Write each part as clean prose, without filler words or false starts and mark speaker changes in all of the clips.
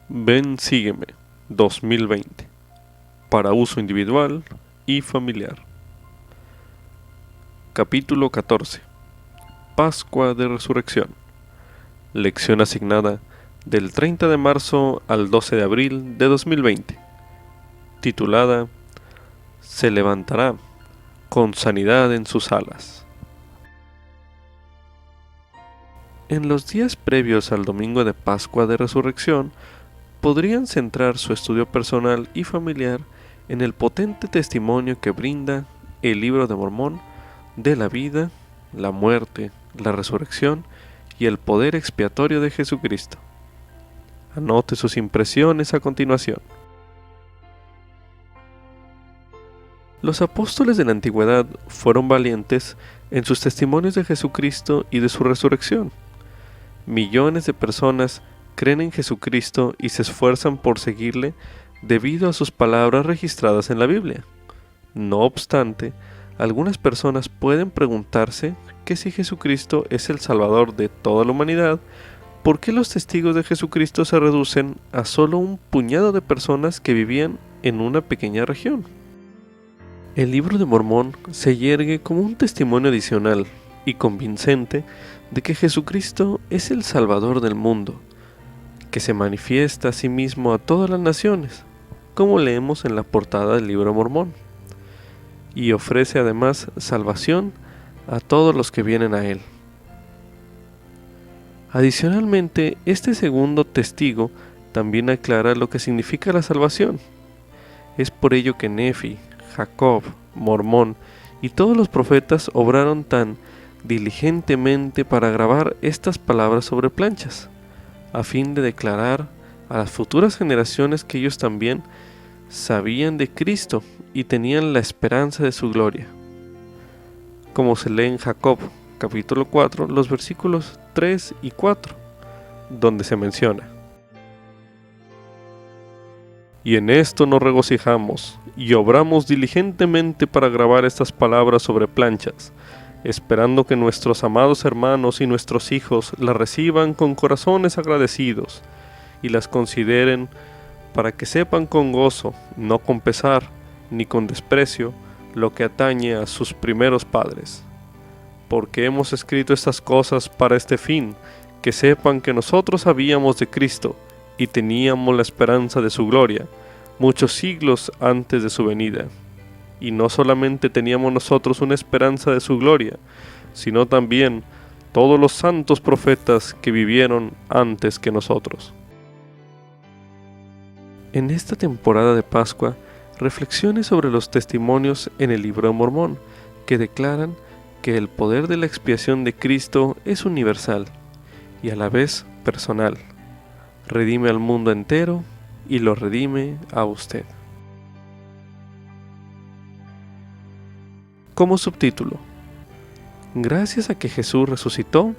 Speaker 1: Ven, sígueme 2020 para uso individual y familiar. Capítulo 14. Pascua de Resurrección. Lección asignada del 30 de marzo al 12 de abril de 2020. Titulada Se levantará con sanidad en sus alas. En los días previos al domingo de Pascua de Resurrección, podrían centrar su estudio personal y familiar en el potente testimonio que brinda el Libro de Mormón de la vida, la muerte, la resurrección y el poder expiatorio de Jesucristo. Anote sus impresiones a continuación. Los apóstoles de la antigüedad fueron valientes en sus testimonios de Jesucristo y de su resurrección. Millones de personas creen en Jesucristo y se esfuerzan por seguirle debido a sus palabras registradas en la Biblia. No obstante, algunas personas pueden preguntarse que si Jesucristo es el Salvador de toda la humanidad, ¿por qué los testigos de Jesucristo se reducen a solo un puñado de personas que vivían en una pequeña región? El Libro de Mormón se yergue como un testimonio adicional y convincente de que Jesucristo es el Salvador del mundo, que se manifiesta a sí mismo a todas las naciones, como leemos en la portada del Libro de Mormón, y ofrece además salvación a todos los que vienen a él. Adicionalmente, este segundo testigo también aclara lo que significa la salvación. Es por ello que Nefi, Jacob, Mormón y todos los profetas obraron tan diligentemente para grabar estas palabras sobre planchas, a fin de declarar a las futuras generaciones que ellos también sabían de Cristo y tenían la esperanza de su gloria. Como se lee en Jacob, capítulo 4, los versículos 3 y 4, donde se menciona: Y en esto nos regocijamos, y obramos diligentemente para grabar estas palabras sobre planchas, esperando que nuestros amados hermanos y nuestros hijos las reciban con corazones agradecidos, y las consideren para que sepan con gozo, no con pesar, ni con desprecio, lo que atañe a sus primeros padres. Porque hemos escrito estas cosas para este fin, que sepan que nosotros sabíamos de Cristo, y teníamos la esperanza de su gloria, muchos siglos antes de su venida. Y no solamente teníamos nosotros una esperanza de su gloria, sino también todos los santos profetas que vivieron antes que nosotros. En esta temporada de Pascua, reflexione sobre los testimonios en el Libro de Mormón, que declaran que el poder de la expiación de Cristo es universal y a la vez personal. Redime al mundo entero y lo redime a usted. Como subtítulo: Gracias a que Jesús resucitó,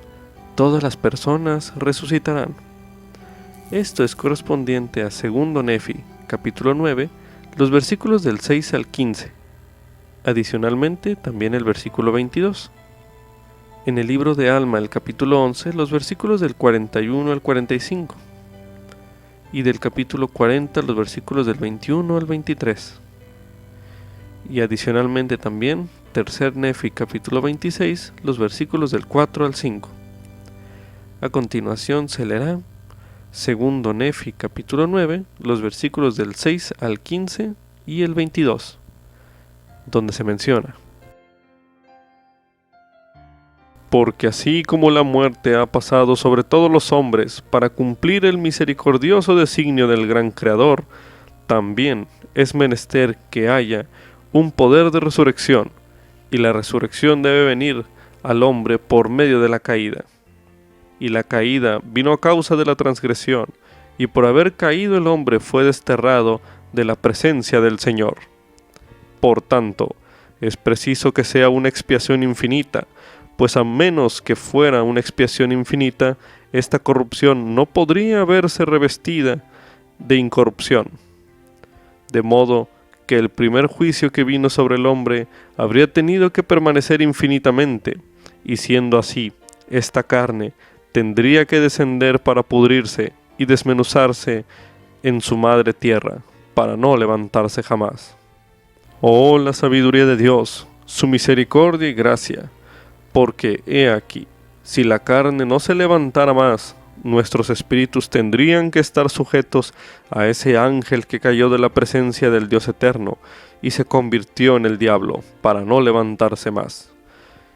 Speaker 1: todas las personas resucitarán. Esto es correspondiente a 2 Nefi, capítulo 9, los versículos del 6 al 15. Adicionalmente, también el versículo 22. En el libro de Alma, el capítulo 11, los versículos del 41 al 45. Y del capítulo 40, los versículos del 21 al 23. Y adicionalmente también, 3 Nefi, capítulo 26, los versículos del 4 al 5. A continuación se leerá 2 Nefi, capítulo 9, los versículos del 6 al 15 y el 22, donde se menciona: Porque así como la muerte ha pasado sobre todos los hombres para cumplir el misericordioso designio del gran Creador, también es menester que haya un poder de resurrección, y la resurrección debe venir al hombre por medio de la caída. Y la caída vino a causa de la transgresión, y por haber caído el hombre fue desterrado de la presencia del Señor. Por tanto, es preciso que sea una expiación infinita, pues a menos que fuera una expiación infinita, esta corrupción no podría verse revestida de incorrupción. De modo que el primer juicio que vino sobre el hombre habría tenido que permanecer infinitamente, y siendo así, esta carne tendría que descender para pudrirse y desmenuzarse en su madre tierra, para no levantarse jamás. Oh, la sabiduría de Dios, su misericordia y gracia, porque he aquí, si la carne no se levantara más, nuestros espíritus tendrían que estar sujetos a ese ángel que cayó de la presencia del Dios eterno y se convirtió en el diablo para no levantarse más.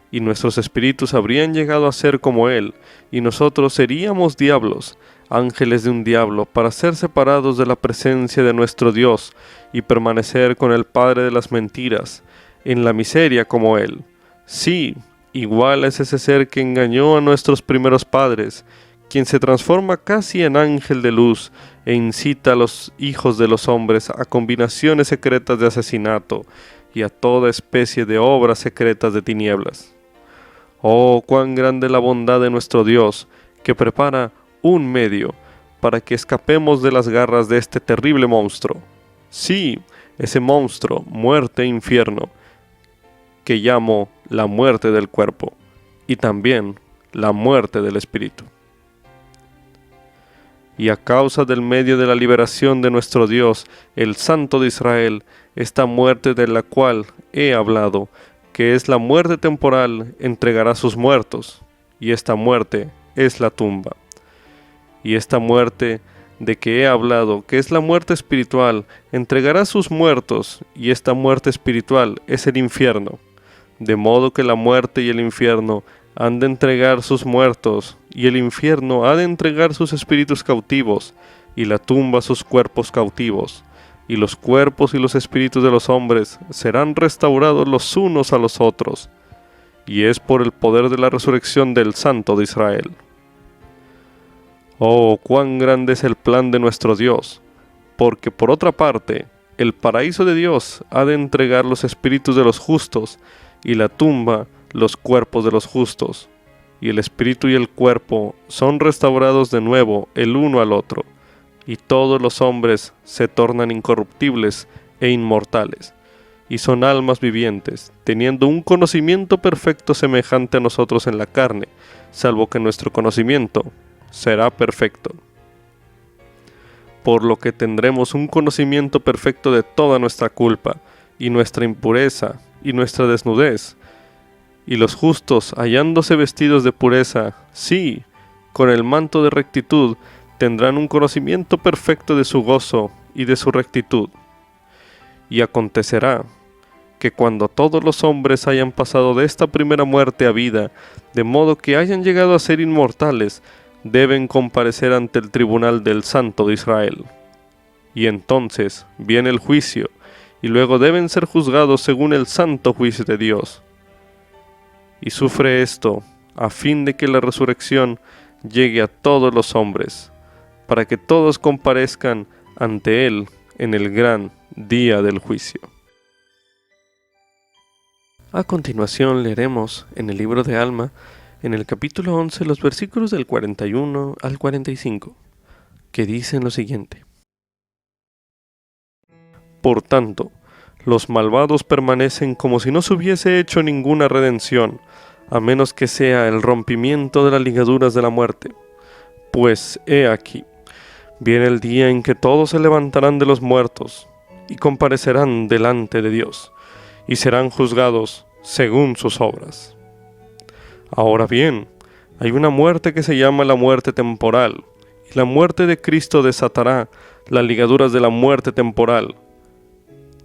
Speaker 1: Y nuestros espíritus habrían llegado a ser como él, y nosotros seríamos diablos, ángeles de un diablo, para ser separados de la presencia de nuestro Dios y permanecer con el Padre de las mentiras, en la miseria como él. Sí, igual es ese ser que engañó a nuestros primeros padres, quien se transforma casi en ángel de luz e incita a los hijos de los hombres a combinaciones secretas de asesinato y a toda especie de obras secretas de tinieblas. Oh, cuán grande la bondad de nuestro Dios, que prepara un medio para que escapemos de las garras de este terrible monstruo. Sí, ese monstruo, muerte e infierno, que llamo la muerte del cuerpo y también la muerte del espíritu. Y a causa del medio de la liberación de nuestro Dios, el Santo de Israel, esta muerte de la cual he hablado, que es la muerte temporal, entregará sus muertos, y esta muerte es la tumba. Y esta muerte de que he hablado, que es la muerte espiritual, entregará sus muertos, y esta muerte espiritual es el infierno. De modo que la muerte y el infierno han de entregar sus muertos, y el infierno ha de entregar sus espíritus cautivos, y la tumba sus cuerpos cautivos, y los cuerpos y los espíritus de los hombres serán restaurados los unos a los otros, y es por el poder de la resurrección del Santo de Israel. Oh, cuán grande es el plan de nuestro Dios, porque por otra parte, el paraíso de Dios ha de entregar los espíritus de los justos, y la tumba los cuerpos de los justos, y el espíritu y el cuerpo son restaurados de nuevo el uno al otro, y todos los hombres se tornan incorruptibles e inmortales, y son almas vivientes, teniendo un conocimiento perfecto semejante a nosotros en la carne, salvo que nuestro conocimiento será perfecto. Por lo que tendremos un conocimiento perfecto de toda nuestra culpa, y nuestra impureza, y nuestra desnudez, y los justos, hallándose vestidos de pureza, sí, con el manto de rectitud, tendrán un conocimiento perfecto de su gozo y de su rectitud. Y acontecerá que cuando todos los hombres hayan pasado de esta primera muerte a vida, de modo que hayan llegado a ser inmortales, deben comparecer ante el tribunal del Santo de Israel. Y entonces viene el juicio, y luego deben ser juzgados según el santo juicio de Dios. Y sufre esto, a fin de que la resurrección llegue a todos los hombres, para que todos comparezcan ante Él en el gran día del juicio. A continuación leeremos en el libro de Alma, en el capítulo 11, los versículos del 41 al 45, que dicen lo siguiente. Por tanto, los malvados permanecen como si no se hubiese hecho ninguna redención, a menos que sea el rompimiento de las ligaduras de la muerte. Pues he aquí, viene el día en que todos se levantarán de los muertos, y comparecerán delante de Dios, y serán juzgados según sus obras. Ahora bien, hay una muerte que se llama la muerte temporal, y la muerte de Cristo desatará las ligaduras de la muerte temporal,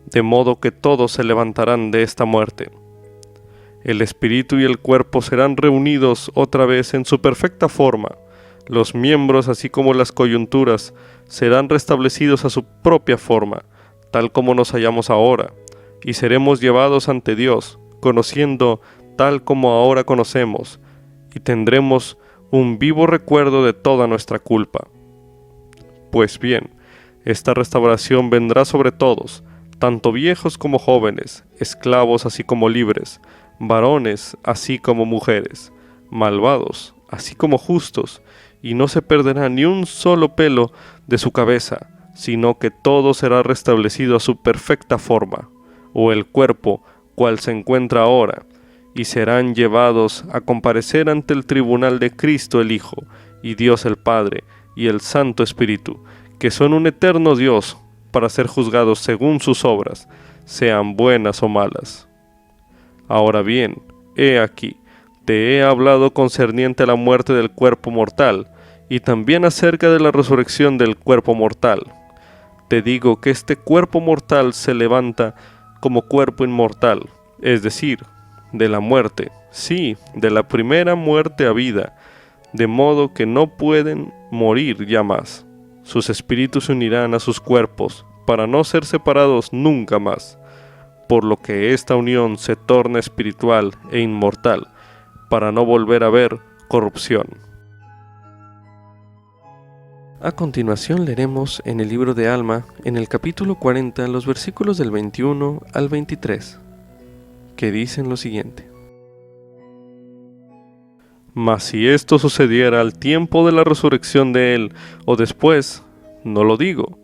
Speaker 1: de modo que todos se levantarán de esta muerte. El espíritu y el cuerpo serán reunidos otra vez en su perfecta forma. Los miembros, así como las coyunturas, serán restablecidos a su propia forma, tal como nos hallamos ahora, y seremos llevados ante Dios, conociendo tal como ahora conocemos, y tendremos un vivo recuerdo de toda nuestra culpa. Pues bien, esta restauración vendrá sobre todos, tanto viejos como jóvenes, esclavos así como libres, varones así como mujeres, malvados así como justos, y no se perderá ni un solo pelo de su cabeza, sino que todo será restablecido a su perfecta forma, o el cuerpo cual se encuentra ahora, y serán llevados a comparecer ante el tribunal de Cristo el Hijo, y Dios el Padre, y el Santo Espíritu, que son un eterno Dios, para ser juzgados según sus obras, sean buenas o malas. Ahora bien, he aquí, te he hablado concerniente a la muerte del cuerpo mortal, y también acerca de la resurrección del cuerpo mortal. Te digo que este cuerpo mortal se levanta como cuerpo inmortal, es decir, de la muerte, sí, de la primera muerte a vida, de modo que no pueden morir ya más. Sus espíritus se unirán a sus cuerpos, para no ser separados nunca más, por lo que esta unión se torna espiritual e inmortal, para no volver a ver corrupción. A continuación leeremos en el libro de Alma, en el capítulo 40, los versículos del 21 al 23, que dicen lo siguiente. Mas si esto sucediera al tiempo de la resurrección de él, o después, no lo digo,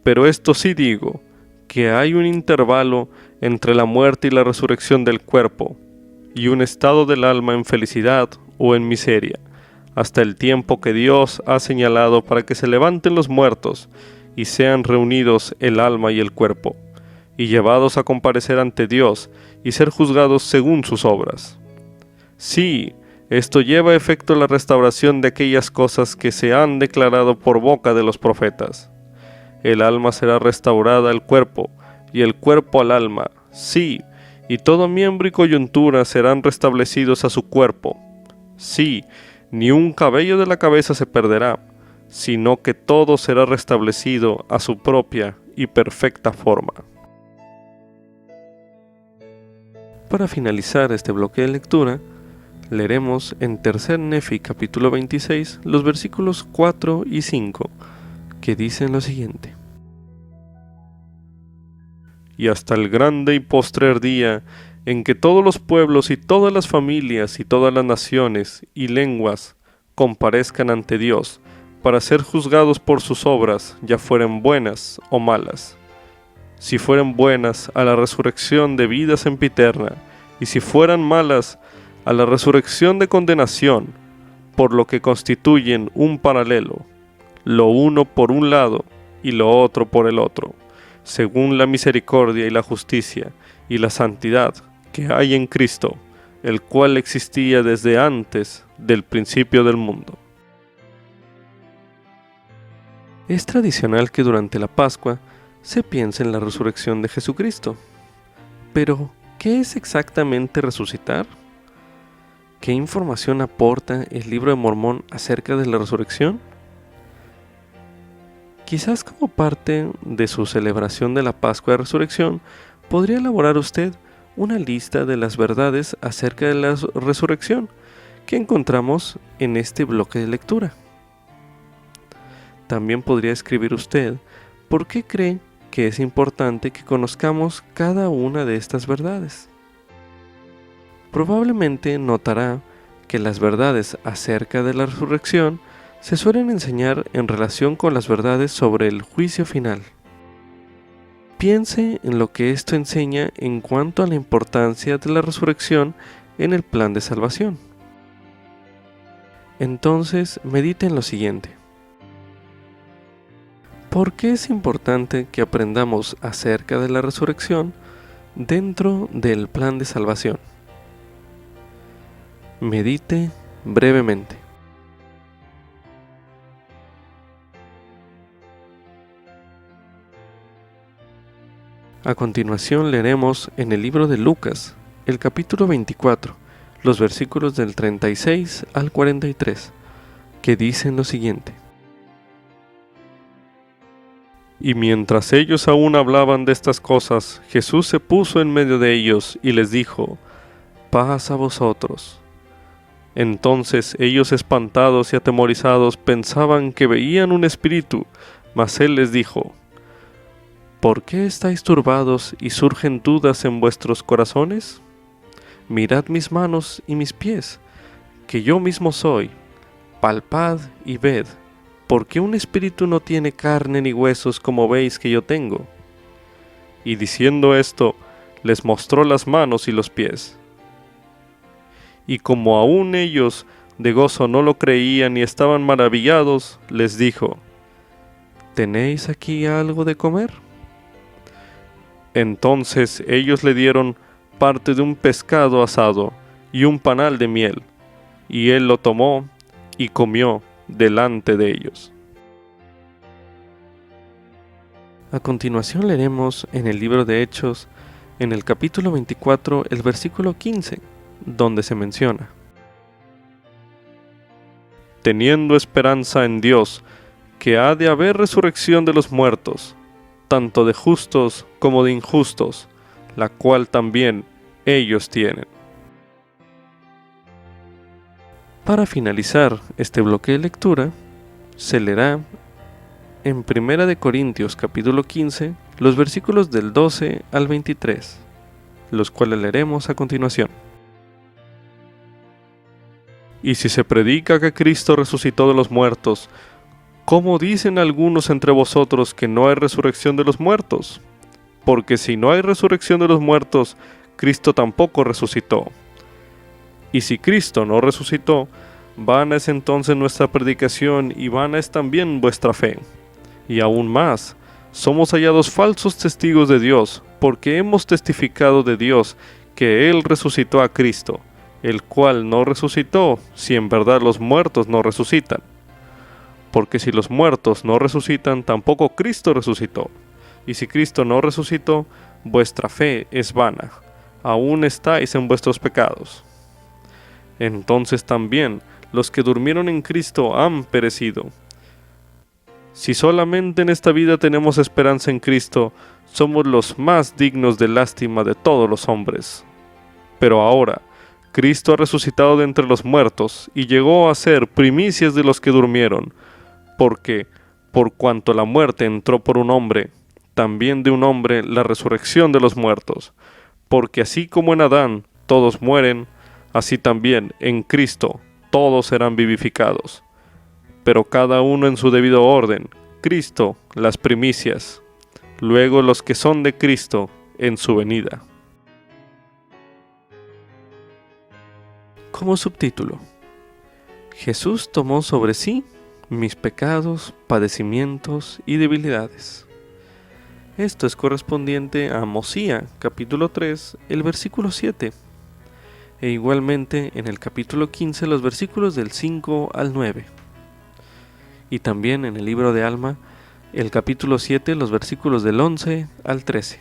Speaker 1: pero esto sí digo, que hay un intervalo entre la muerte y la resurrección del cuerpo, y un estado del alma en felicidad o en miseria, hasta el tiempo que Dios ha señalado para que se levanten los muertos, y sean reunidos el alma y el cuerpo, y llevados a comparecer ante Dios, y ser juzgados según sus obras. Sí, esto lleva a efecto la restauración de aquellas cosas que se han declarado por boca de los profetas. El alma será restaurada al cuerpo, y el cuerpo al alma, sí, y todo miembro y coyuntura serán restablecidos a su cuerpo. Sí, ni un cabello de la cabeza se perderá, sino que todo será restablecido a su propia y perfecta forma. Para finalizar este bloque de lectura, leeremos en 3 Nefi capítulo 26 los versículos 4 y 5, que dicen lo siguiente. Y hasta el grande y postrer día, en que todos los pueblos y todas las familias y todas las naciones y lenguas comparezcan ante Dios, para ser juzgados por sus obras, ya fueren buenas o malas. Si fueren buenas, a la resurrección de vida sempiterna, y si fueran malas, a la resurrección de condenación, por lo que constituyen un paralelo, lo uno por un lado y lo otro por el otro, según la misericordia y la justicia y la santidad que hay en Cristo, el cual existía desde antes del principio del mundo. Es tradicional que durante la Pascua se piense en la resurrección de Jesucristo. Pero, ¿qué es exactamente resucitar? ¿Qué información aporta el Libro de Mormón acerca de la resurrección? Quizás como parte de su celebración de la Pascua de Resurrección, podría elaborar usted una lista de las verdades acerca de la resurrección que encontramos en este bloque de lectura. También podría escribir usted por qué cree que es importante que conozcamos cada una de estas verdades. Probablemente notará que las verdades acerca de la resurrección se suelen enseñar en relación con las verdades sobre el juicio final. Piense en lo que esto enseña en cuanto a la importancia de la resurrección en el plan de salvación. Entonces, medite en lo siguiente. ¿Por qué es importante que aprendamos acerca de la resurrección dentro del plan de salvación? Medite brevemente. A continuación leeremos en el libro de Lucas, el capítulo 24, los versículos del 36 al 43, que dicen lo siguiente. Y mientras ellos aún hablaban de estas cosas, Jesús se puso en medio de ellos y les dijo, paz a vosotros. Entonces ellos, espantados y atemorizados, pensaban que veían un espíritu, mas él les dijo, ¿por qué estáis turbados y surgen dudas en vuestros corazones? Mirad mis manos y mis pies, que yo mismo soy. Palpad y ved, porque un espíritu no tiene carne ni huesos como veis que yo tengo. Y diciendo esto, les mostró las manos y los pies. Y como aún ellos de gozo no lo creían y estaban maravillados, les dijo, ¿tenéis aquí algo de comer? Entonces ellos le dieron parte de un pescado asado y un panal de miel, y él lo tomó y comió delante de ellos. A continuación leeremos en el libro de Hechos, en el capítulo 24, el versículo 15, donde se menciona: teniendo esperanza en Dios, que ha de haber resurrección de los muertos, tanto de justos como de injustos, la cual también ellos tienen. Para finalizar este bloque de lectura, se leerá en 1 de Corintios capítulo 15, los versículos del 12 al 23, los cuales leeremos a continuación. Y si se predica que Cristo resucitó de los muertos, ¿cómo dicen algunos entre vosotros que no hay resurrección de los muertos? Porque si no hay resurrección de los muertos, Cristo tampoco resucitó. Y si Cristo no resucitó, vana es entonces nuestra predicación y vana es también vuestra fe. Y aún más, somos hallados falsos testigos de Dios, porque hemos testificado de Dios que Él resucitó a Cristo, el cual no resucitó, si en verdad los muertos no resucitan. Porque si los muertos no resucitan, tampoco Cristo resucitó. Y si Cristo no resucitó, vuestra fe es vana, aún estáis en vuestros pecados. Entonces también los que durmieron en Cristo han perecido. Si solamente en esta vida tenemos esperanza en Cristo, somos los más dignos de lástima de todos los hombres. Pero ahora, Cristo ha resucitado de entre los muertos y llegó a ser primicias de los que durmieron, porque, por cuanto la muerte entró por un hombre, también de un hombre la resurrección de los muertos, porque así como en Adán todos mueren, así también en Cristo todos serán vivificados. Pero cada uno en su debido orden, Cristo las primicias, luego los que son de Cristo en su venida. Como subtítulo: Jesús tomó sobre sí mis pecados, padecimientos y debilidades. Esto es correspondiente a Mosía, capítulo 3, el versículo 7. E igualmente en el capítulo 15, los versículos del 5 al 9. Y también en el libro de Alma, el capítulo 7, los versículos del 11 al 13.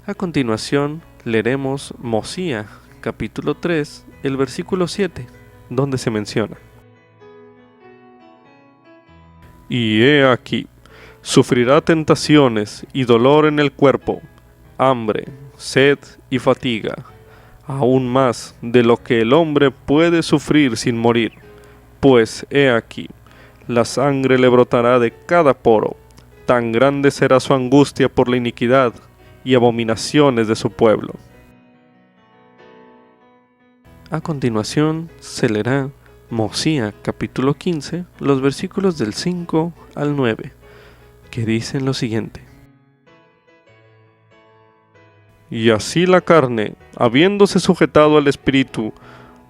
Speaker 1: A continuación, leeremos Mosía, capítulo 3, el versículo 7, donde se menciona: y he aquí, sufrirá tentaciones y dolor en el cuerpo, hambre, sed y fatiga, aún más de lo que el hombre puede sufrir sin morir, pues he aquí, la sangre le brotará de cada poro, tan grande será su angustia por la iniquidad y abominaciones de su pueblo. A continuación se leerá Mosía capítulo 15, los versículos del 5 al 9, que dicen lo siguiente: y así la carne, habiéndose sujetado al Espíritu,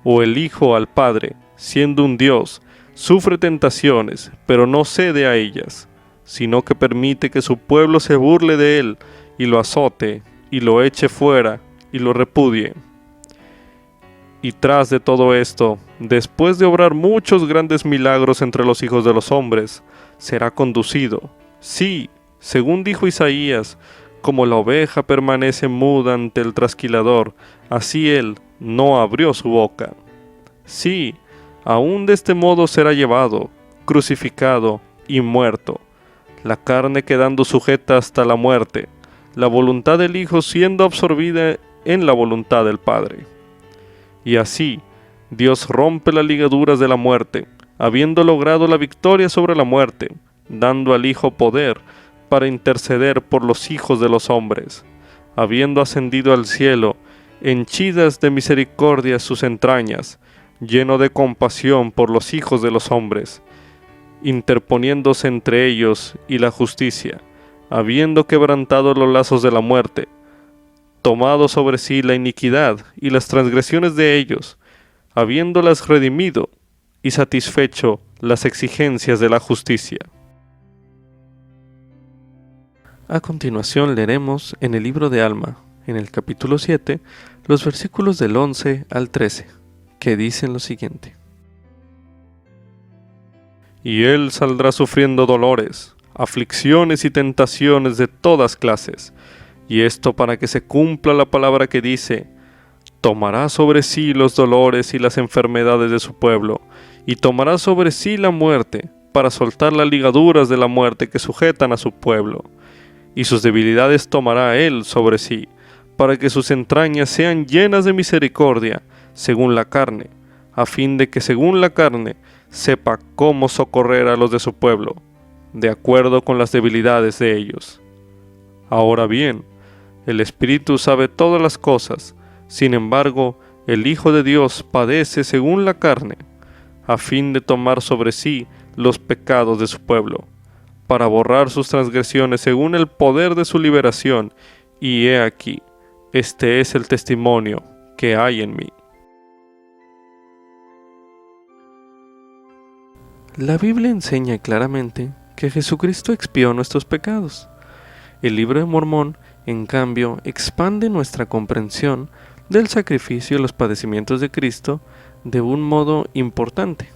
Speaker 1: o el Hijo al Padre, siendo un Dios, sufre tentaciones, pero no cede a ellas, sino que permite que su pueblo se burle de él, y lo azote, y lo eche fuera, y lo repudie. Y tras de todo esto, después de obrar muchos grandes milagros entre los hijos de los hombres, será conducido, sí, según dijo Isaías, como la oveja permanece muda ante el trasquilador, así él no abrió su boca. Sí, aún de este modo será llevado, crucificado y muerto, la carne quedando sujeta hasta la muerte, la voluntad del Hijo siendo absorbida en la voluntad del Padre. Y así, Dios rompe las ligaduras de la muerte, habiendo logrado la victoria sobre la muerte, dando al Hijo poder para interceder por los hijos de los hombres, habiendo ascendido al cielo, henchidas de misericordia sus entrañas, lleno de compasión por los hijos de los hombres, interponiéndose entre ellos y la justicia, habiendo quebrantado los lazos de la muerte, tomado sobre sí la iniquidad y las transgresiones de ellos, habiéndolas redimido y satisfecho las exigencias de la justicia. A continuación leeremos en el libro de Alma, en el capítulo 7, los versículos del 11 al 13, que dicen lo siguiente. Y él saldrá sufriendo dolores, aflicciones y tentaciones de todas clases, y esto para que se cumpla la palabra que dice: tomará sobre sí los dolores y las enfermedades de su pueblo, y tomará sobre sí la muerte, para soltar las ligaduras de la muerte que sujetan a su pueblo. Y sus debilidades tomará él sobre sí, para que sus entrañas sean llenas de misericordia, según la carne, a fin de que según la carne sepa cómo socorrer a los de su pueblo, de acuerdo con las debilidades de ellos. Ahora bien, el Espíritu sabe todas las cosas, sin embargo, el Hijo de Dios padece según la carne, a fin de tomar sobre sí los pecados de su pueblo, para borrar sus transgresiones según el poder de su liberación, y he aquí, este es el testimonio que hay en mí. La Biblia enseña claramente que Jesucristo expió nuestros pecados. El libro de Mormón, en cambio, expande nuestra comprensión del sacrificio y los padecimientos de Cristo de un modo importante.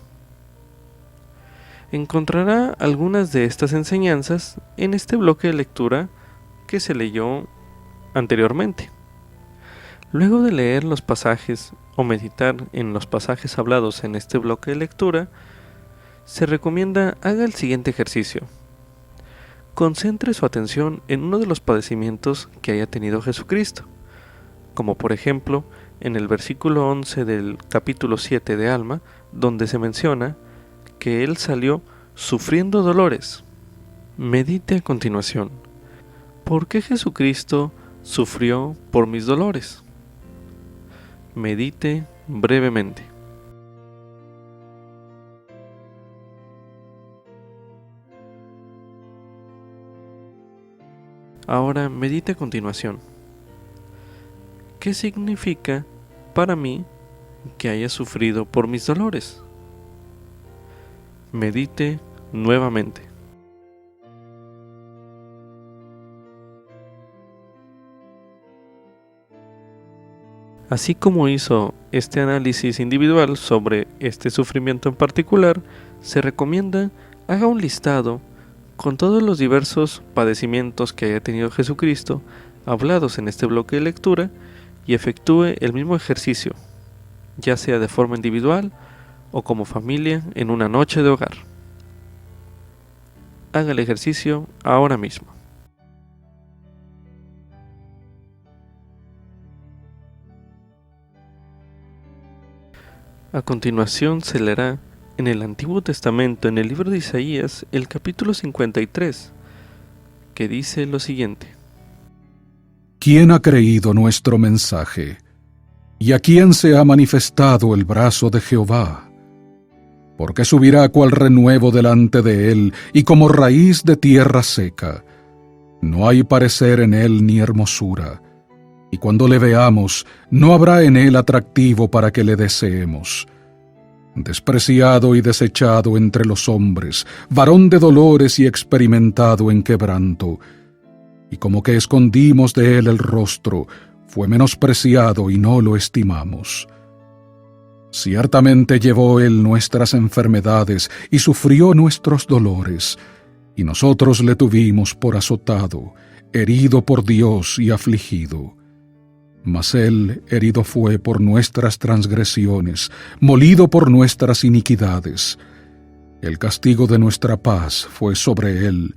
Speaker 1: Encontrará algunas de estas enseñanzas en este bloque de lectura que se leyó anteriormente. Luego de leer los pasajes o meditar en los pasajes hablados en este bloque de lectura, se recomienda haga el siguiente ejercicio. Concentre su atención en uno de los padecimientos que haya tenido Jesucristo, como por ejemplo en el versículo 11 del capítulo 7 de Alma, donde se menciona que Él salió sufriendo dolores. Medite a continuación: ¿por qué Jesucristo sufrió por mis dolores? Medite brevemente. Ahora medite a continuación: ¿qué significa para mí que haya sufrido por mis dolores? Medite nuevamente. Así como hizo este análisis individual sobre este sufrimiento en particular, se recomienda haga un listado con todos los diversos padecimientos que haya tenido Jesucristo hablados en este bloque de lectura y efectúe el mismo ejercicio, ya sea de forma individual o como familia en una noche de hogar. Haga el ejercicio ahora mismo. A continuación se leerá en el Antiguo Testamento, en el libro de Isaías, el capítulo 53, que dice lo siguiente:
Speaker 2: ¿Quién ha creído nuestro mensaje? ¿Y a quién se ha manifestado el brazo de Jehová? Porque subirá cual renuevo delante de él, y como raíz de tierra seca. No hay parecer en él ni hermosura, y cuando le veamos, no habrá en él atractivo para que le deseemos. Despreciado y desechado entre los hombres, varón de dolores y experimentado en quebranto. Y como que escondimos de él el rostro, fue menospreciado y no lo estimamos. Ciertamente llevó él nuestras enfermedades y sufrió nuestros dolores, y nosotros le tuvimos por azotado, herido por Dios y afligido. Mas él herido fue por nuestras transgresiones, molido por nuestras iniquidades. El castigo de nuestra paz fue sobre él,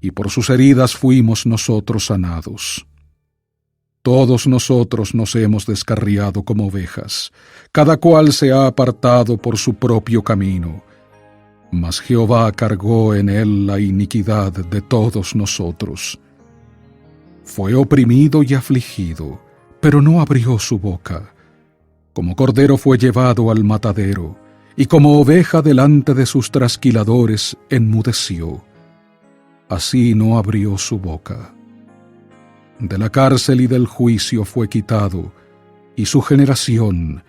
Speaker 2: y por sus heridas fuimos nosotros sanados. Todos nosotros nos hemos descarriado como ovejas, cada cual se ha apartado por su propio camino. Mas Jehová cargó en él la iniquidad de todos nosotros. Fue oprimido y afligido, pero no abrió su boca. Como cordero fue llevado al matadero, y como oveja delante de sus trasquiladores enmudeció. Así no abrió su boca. De la cárcel y del juicio fue quitado, y su generación,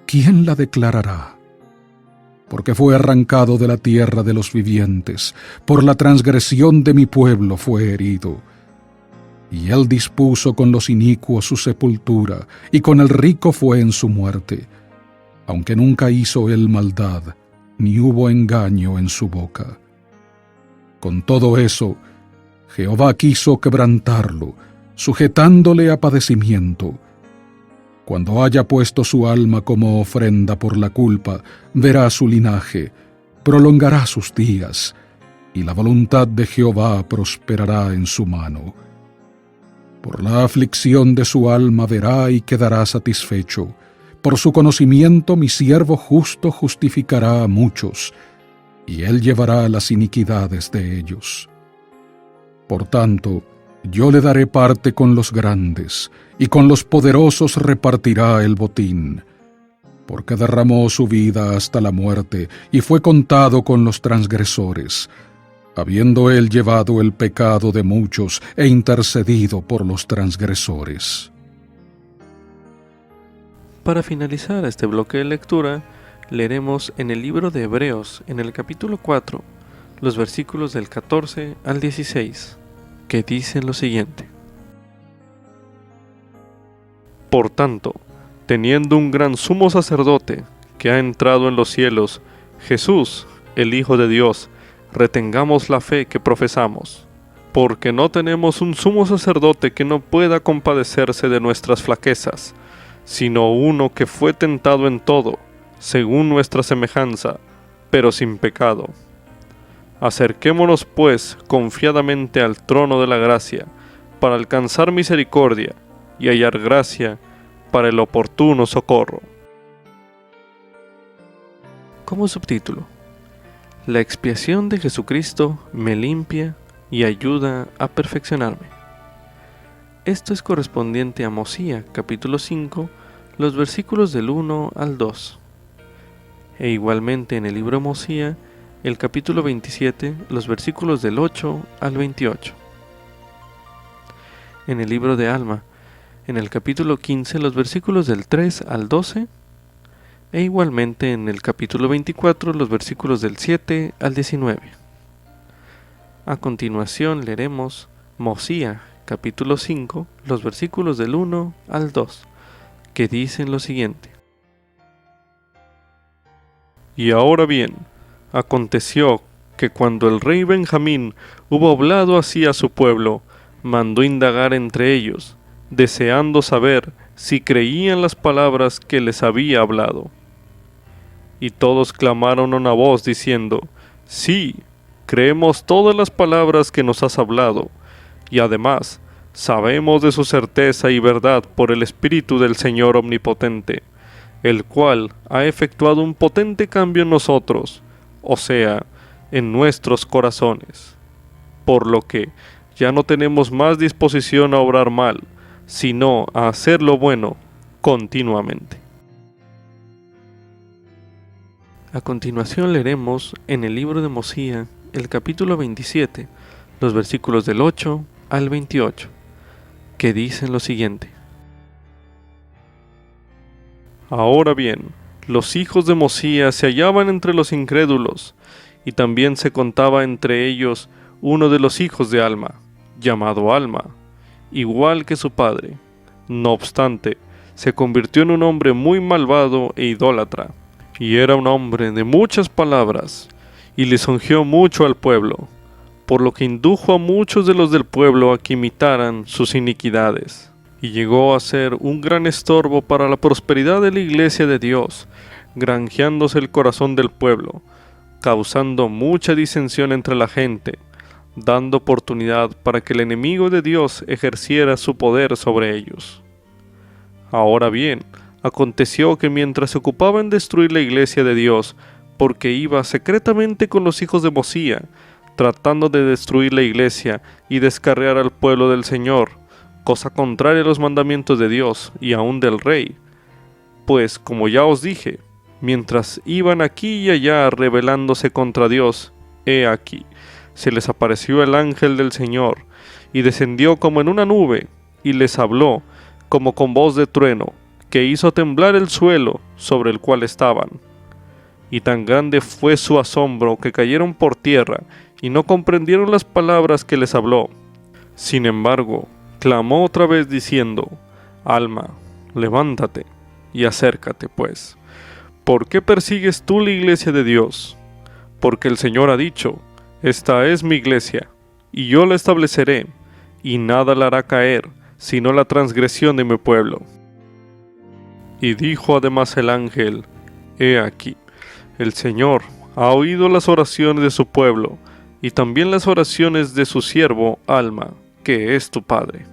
Speaker 2: ¿quién la declarará? Porque fue arrancado de la tierra de los vivientes, por la transgresión de mi pueblo fue herido. Y él dispuso con los inicuos su sepultura, y con el rico fue en su muerte, aunque nunca hizo él maldad, ni hubo engaño en su boca. Con todo eso, Jehová quiso quebrantarlo, sujetándole a padecimiento. Cuando haya puesto su alma como ofrenda por la culpa, verá su linaje, prolongará sus días, y la voluntad de Jehová prosperará en su mano. Por la aflicción de su alma verá y quedará satisfecho. Por su conocimiento mi siervo justo justificará a muchos, y él llevará las iniquidades de ellos. Por tanto, yo le daré parte con los grandes, y con los poderosos repartirá el botín, porque derramó su vida hasta la muerte, y fue contado con los transgresores, habiendo él llevado el pecado de muchos e intercedido por los transgresores.
Speaker 1: Para finalizar este bloque de lectura, leeremos en el libro de Hebreos, en el capítulo 4, los versículos del 14 al 16, que dicen lo siguiente: Por tanto, teniendo un gran sumo sacerdote que ha entrado en los cielos, Jesús, el Hijo de Dios, retengamos la fe que profesamos, porque no tenemos un sumo sacerdote que no pueda compadecerse de nuestras flaquezas, sino uno que fue tentado en todo, según nuestra semejanza, pero sin pecado. Acerquémonos pues confiadamente al trono de la gracia, para alcanzar misericordia y hallar gracia para el oportuno socorro. Como subtítulo: La expiación de Jesucristo me limpia y ayuda a perfeccionarme. Esto es correspondiente a Mosía, capítulo 5, los versículos del 1 al 2. E igualmente en el libro de Mosía, el capítulo 27, los versículos del 8 al 28. En el libro de Alma, en el capítulo 15, los versículos del 3 al 12, e igualmente en el capítulo 24, los versículos del 7 al 19. A continuación leeremos Mosía, capítulo 5, los versículos del 1 al 2, que dicen lo siguiente: Y ahora bien, aconteció que cuando el rey Benjamín hubo hablado así a su pueblo, mandó indagar entre ellos, deseando saber si creían las palabras que les había hablado. Y todos clamaron a una voz diciendo: Sí, creemos todas las palabras que nos has hablado, y además sabemos de su certeza y verdad por el Espíritu del Señor Omnipotente, el cual ha efectuado un potente cambio en nosotros, o sea, en nuestros corazones, por lo que ya no tenemos más disposición a obrar mal, sino a hacer lo bueno continuamente. A continuación leeremos en el libro de Mosía, el capítulo 27, los versículos del 8 al 28, que dicen lo siguiente: Ahora bien, los hijos de Mosía se hallaban entre los incrédulos, y también se contaba entre ellos uno de los hijos de Alma, llamado Alma, igual que su padre. No obstante, se convirtió en un hombre muy malvado e idólatra, y era un hombre de muchas palabras, y lisonjeó mucho al pueblo, por lo que indujo a muchos de los del pueblo a que imitaran sus iniquidades, y llegó a ser un gran estorbo para la prosperidad de la iglesia de Dios, granjeándose el corazón del pueblo, causando mucha disensión entre la gente, dando oportunidad para que el enemigo de Dios ejerciera su poder sobre ellos. Ahora bien, aconteció que mientras se ocupaba en destruir la iglesia de Dios, porque iba secretamente con los hijos de Mosía, tratando de destruir la iglesia y descarriar al pueblo del Señor, cosa contraria a los mandamientos de Dios y aun del rey. Pues, como ya os dije, mientras iban aquí y allá rebelándose contra Dios, he aquí, se les apareció el ángel del Señor, y descendió como en una nube, y les habló como con voz de trueno, que hizo temblar el suelo sobre el cual estaban. Y tan grande fue su asombro que cayeron por tierra, y no comprendieron las palabras que les habló. Sin embargo, clamó otra vez diciendo: Alma, levántate y acércate, pues. ¿Por qué persigues tú la iglesia de Dios? Porque el Señor ha dicho: Esta es mi iglesia, y yo la estableceré, y nada la hará caer, sino la transgresión de mi pueblo. Y dijo además el ángel: He aquí, el Señor ha oído las oraciones de su pueblo, y también las oraciones de su siervo Alma, que es tu padre.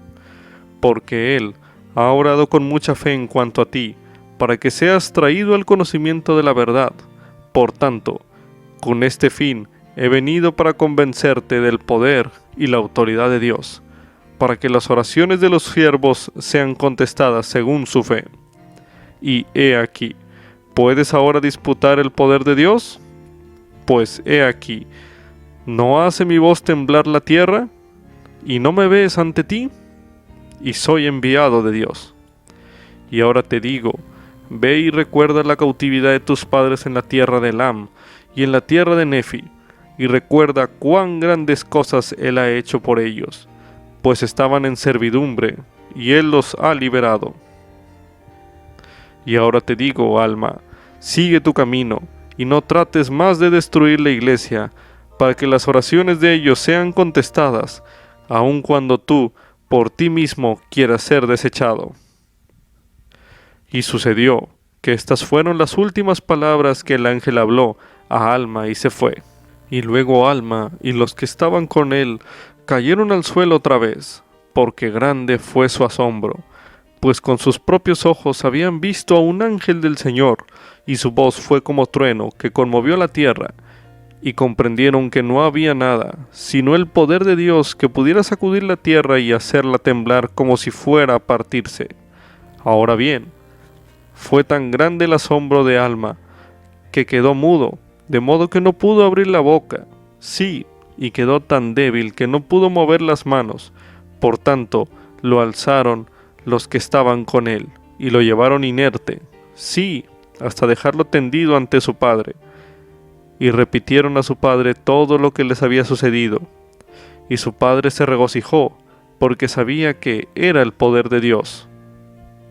Speaker 1: Porque él ha orado con mucha fe en cuanto a ti, para que seas traído al conocimiento de la verdad. Por tanto, con este fin he venido para convencerte del poder y la autoridad de Dios, para que las oraciones de los siervos sean contestadas según su fe. Y he aquí, ¿puedes ahora disputar el poder de Dios? Pues he aquí, ¿no hace mi voz temblar la tierra? ¿Y no me ves ante ti? Y soy enviado de Dios. Y ahora te digo, ve y recuerda la cautividad de tus padres en la tierra de Elam y en la tierra de Nefi, y recuerda cuán grandes cosas Él ha hecho por ellos, pues estaban en servidumbre, y Él los ha liberado. Y ahora te digo, Alma, sigue tu camino, y no trates más de destruir la iglesia, para que las oraciones de ellos sean contestadas, aun cuando tú, por ti mismo, quieras ser desechado. Y sucedió que estas fueron las últimas palabras que el ángel habló a Alma y se fue. Y luego Alma y los que estaban con él cayeron al suelo otra vez, porque grande fue su asombro, pues con sus propios ojos habían visto a un ángel del Señor, y su voz fue como trueno que conmovió la tierra, y comprendieron que no había nada, sino el poder de Dios que pudiera sacudir la tierra y hacerla temblar como si fuera a partirse. Ahora bien, fue tan grande el asombro de Alma, que quedó mudo, de modo que no pudo abrir la boca. Sí, y quedó tan débil que no pudo mover las manos. Por tanto, lo alzaron los que estaban con él, y lo llevaron inerte, sí, hasta dejarlo tendido ante su padre. Y repitieron a su padre todo lo que les había sucedido. Y su padre se regocijó, porque sabía que era el poder de Dios.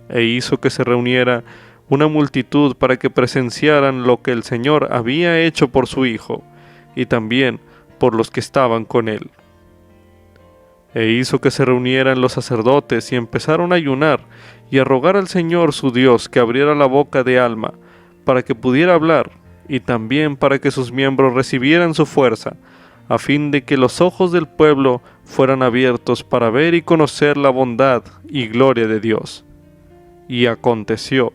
Speaker 1: E hizo que se reuniera una multitud para que presenciaran lo que el Señor había hecho por su Hijo, y también por los que estaban con él. E hizo que se reunieran los sacerdotes y empezaron a ayunar y a rogar al Señor su Dios que abriera la boca de Alma, para que pudiera hablar, y también para que sus miembros recibieran su fuerza, a fin de que los ojos del pueblo fueran abiertos para ver y conocer la bondad y gloria de Dios. Y aconteció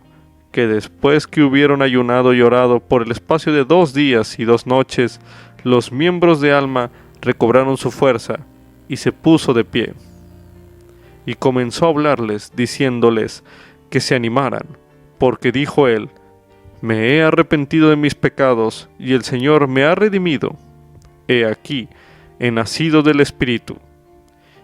Speaker 1: que después que hubieron ayunado y orado por el espacio de 2 días y 2 noches, los miembros de Alma recobraron su fuerza, y se puso de pie. Y comenzó a hablarles, diciéndoles que se animaran, porque dijo él: Me he arrepentido de mis pecados, y el Señor me ha redimido. He aquí, he nacido del Espíritu.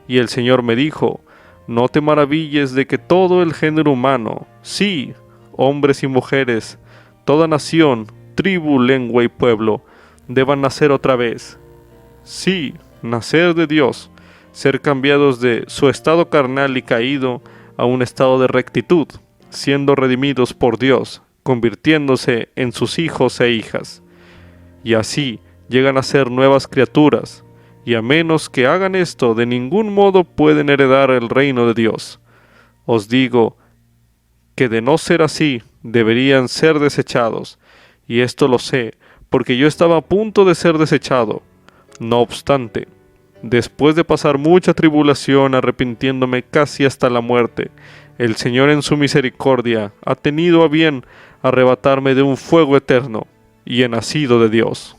Speaker 1: Y el Señor me dijo: No te maravilles de que todo el género humano, sí, hombres y mujeres, toda nación, tribu, lengua y pueblo, deban nacer otra vez. Sí, nacer de Dios, ser cambiados de su estado carnal y caído a un estado de rectitud, siendo redimidos por Dios, convirtiéndose en sus hijos e hijas. Y así llegan a ser nuevas criaturas, y a menos que hagan esto, de ningún modo pueden heredar el reino de Dios. Os digo que de no ser así, deberían ser desechados, y esto lo sé, porque yo estaba a punto de ser desechado. No obstante, después de pasar mucha tribulación, arrepintiéndome casi hasta la muerte, el Señor en su misericordia ha tenido a bien arrebatarme de un fuego eterno, y he nacido de Dios.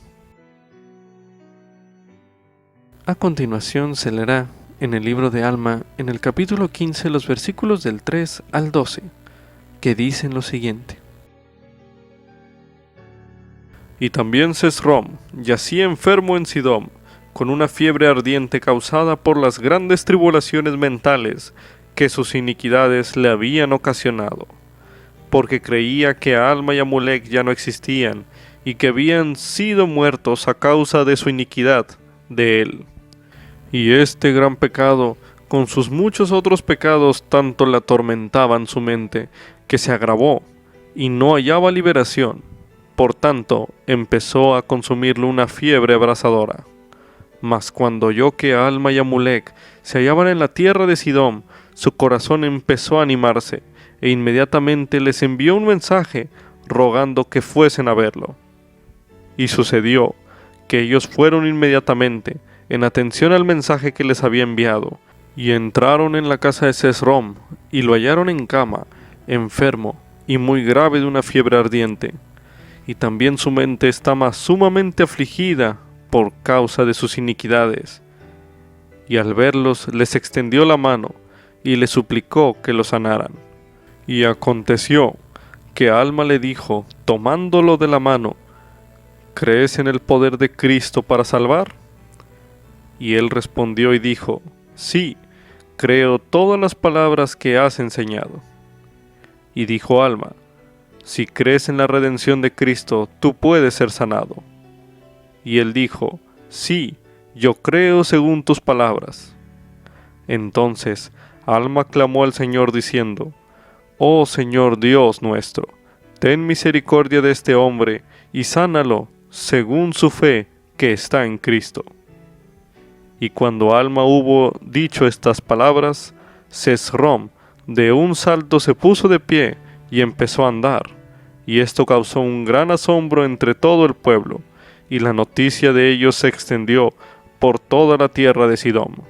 Speaker 1: A continuación se leerá en el libro de Alma, en el capítulo 15, los versículos del 3 al 12, que dicen lo siguiente. Y también Sesrom yacía enfermo en Sidom, con una fiebre ardiente causada por las grandes tribulaciones mentales que sus iniquidades le habían ocasionado, porque creía que a Alma y a Molec ya no existían, y que habían sido muertos a causa de su iniquidad de él. Y este gran pecado con sus muchos otros pecados tanto le atormentaban su mente, que se agravó, y no hallaba liberación. Por tanto, empezó a consumirlo una fiebre abrasadora. Mas cuando oyó que Alma y Amulek se hallaban en la tierra de Sidón, su corazón empezó a animarse, e inmediatamente les envió un mensaje, rogando que fuesen a verlo. Y sucedió que ellos fueron inmediatamente, en atención al mensaje que les había enviado, y entraron en la casa de Sesrom, y lo hallaron en cama, enfermo, y muy grave de una fiebre ardiente. Y también su mente estaba sumamente afligida por causa de sus iniquidades. Y al verlos les extendió la mano, y les suplicó que lo sanaran. Y aconteció que Alma le dijo, tomándolo de la mano, ¿crees en el poder de Cristo para salvar? Y él respondió y dijo, sí, creo todas las palabras que has enseñado. Y dijo Alma, si crees en la redención de Cristo, tú puedes ser sanado. Y él dijo, sí, yo creo según tus palabras. Entonces Alma clamó al Señor diciendo, oh Señor Dios nuestro, ten misericordia de este hombre y sánalo según su fe que está en Cristo. Y cuando Alma hubo dicho estas palabras, Sesrom de un salto se puso de pie y empezó a andar, y esto causó un gran asombro entre todo el pueblo, y la noticia de ellos se extendió por toda la tierra de Sidón.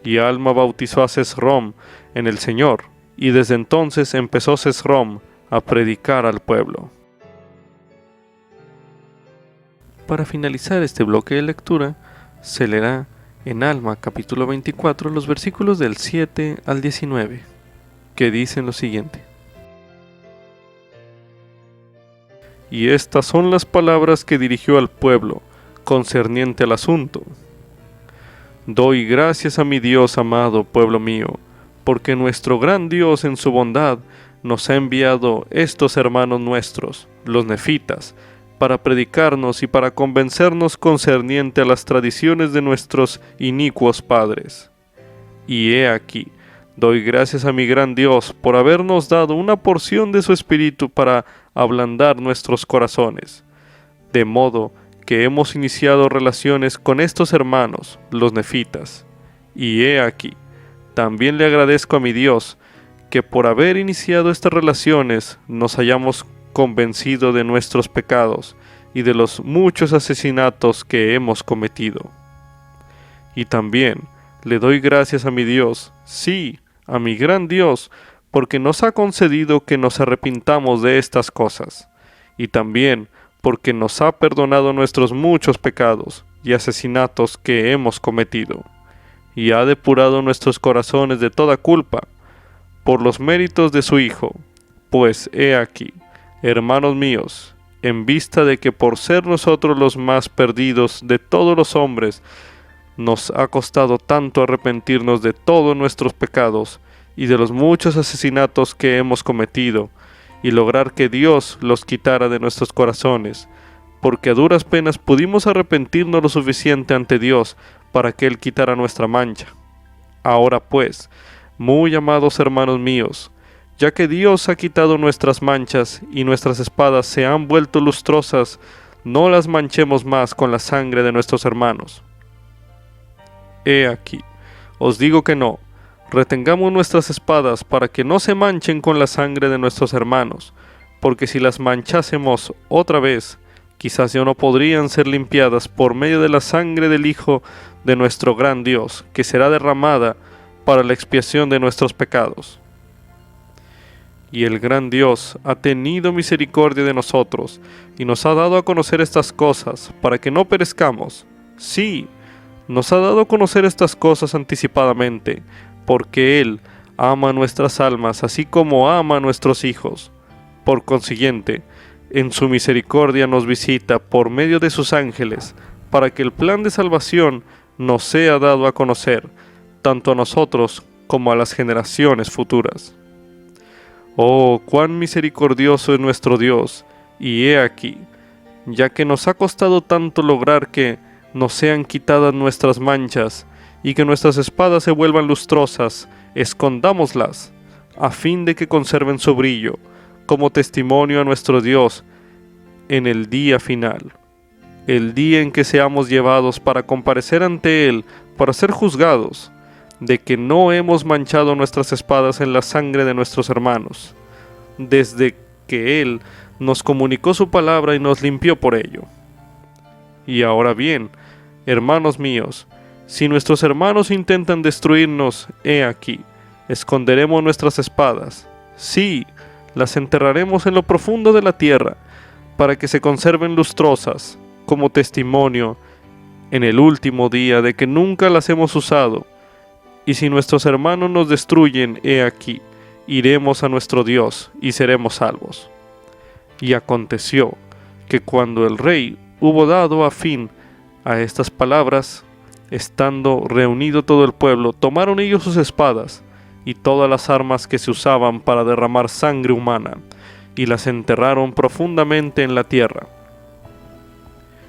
Speaker 1: Y Alma bautizó a Sesrom en el Señor, y desde entonces empezó Sesrom a predicar al pueblo. Para finalizar este bloque de lectura, se leerá en Alma capítulo 24 los versículos del 7 al 19, que dicen lo siguiente. Y estas son las palabras que dirigió al pueblo, concerniente al asunto. Doy gracias a mi Dios amado, pueblo mío, porque nuestro gran Dios en su bondad nos ha enviado estos hermanos nuestros, los nefitas, para predicarnos y para convencernos concerniente a las tradiciones de nuestros inicuos padres. Y he aquí, doy gracias a mi gran Dios por habernos dado una porción de su espíritu para ablandar nuestros corazones, de modo que hemos iniciado relaciones con estos hermanos, los nefitas. Y he aquí, también le agradezco a mi Dios que por haber iniciado estas relaciones nos hayamos convencido de nuestros pecados y de los muchos asesinatos que hemos cometido. Y también le doy gracias a mi Dios, sí, a mi gran Dios, porque nos ha concedido que nos arrepintamos de estas cosas, y también porque nos ha perdonado nuestros muchos pecados y asesinatos que hemos cometido, y ha depurado nuestros corazones de toda culpa, por los méritos de su Hijo. Pues he aquí, hermanos míos, en vista de que por ser nosotros los más perdidos de todos los hombres, nos ha costado tanto arrepentirnos de todos nuestros pecados y de los muchos asesinatos que hemos cometido, y lograr que Dios los quitara de nuestros corazones, porque a duras penas pudimos arrepentirnos lo suficiente ante Dios para que Él quitara nuestra mancha. Ahora pues, muy amados hermanos míos, ya que Dios ha quitado nuestras manchas y nuestras espadas se han vuelto lustrosas, no las manchemos más con la sangre de nuestros hermanos. He aquí, os digo que no, retengamos nuestras espadas para que no se manchen con la sangre de nuestros hermanos, porque si las manchásemos otra vez, quizás ya no podrían ser limpiadas por medio de la sangre del Hijo de nuestro gran Dios, que será derramada para la expiación de nuestros pecados. Y el gran Dios ha tenido misericordia de nosotros, y nos ha dado a conocer estas cosas, para que no perezcamos. Sí, nos ha dado a conocer estas cosas anticipadamente, porque Él ama nuestras almas, así como ama a nuestros hijos. Por consiguiente, en su misericordia nos visita por medio de sus ángeles, para que el plan de salvación nos sea dado a conocer, tanto a nosotros como a las generaciones futuras. Oh, cuán misericordioso es nuestro Dios, y he aquí, ya que nos ha costado tanto lograr que nos sean quitadas nuestras manchas, y que nuestras espadas se vuelvan lustrosas, escondámoslas, a fin de que conserven su brillo, como testimonio a nuestro Dios en el día final, el día en que seamos llevados para comparecer ante Él, para ser juzgados, de que no hemos manchado nuestras espadas en la sangre de nuestros hermanos, desde que Él nos comunicó su palabra y nos limpió por ello. Y ahora bien, hermanos míos, si nuestros hermanos intentan destruirnos, he aquí, esconderemos nuestras espadas. Sí, las enterraremos en lo profundo de la tierra, para que se conserven lustrosas, como testimonio en el último día de que nunca las hemos usado. Y si nuestros hermanos nos destruyen, he aquí, iremos a nuestro Dios y seremos salvos. Y aconteció que cuando el rey hubo dado a fin a estas palabras, estando reunido todo el pueblo, tomaron ellos sus espadas y todas las armas que se usaban para derramar sangre humana, y las enterraron profundamente en la tierra.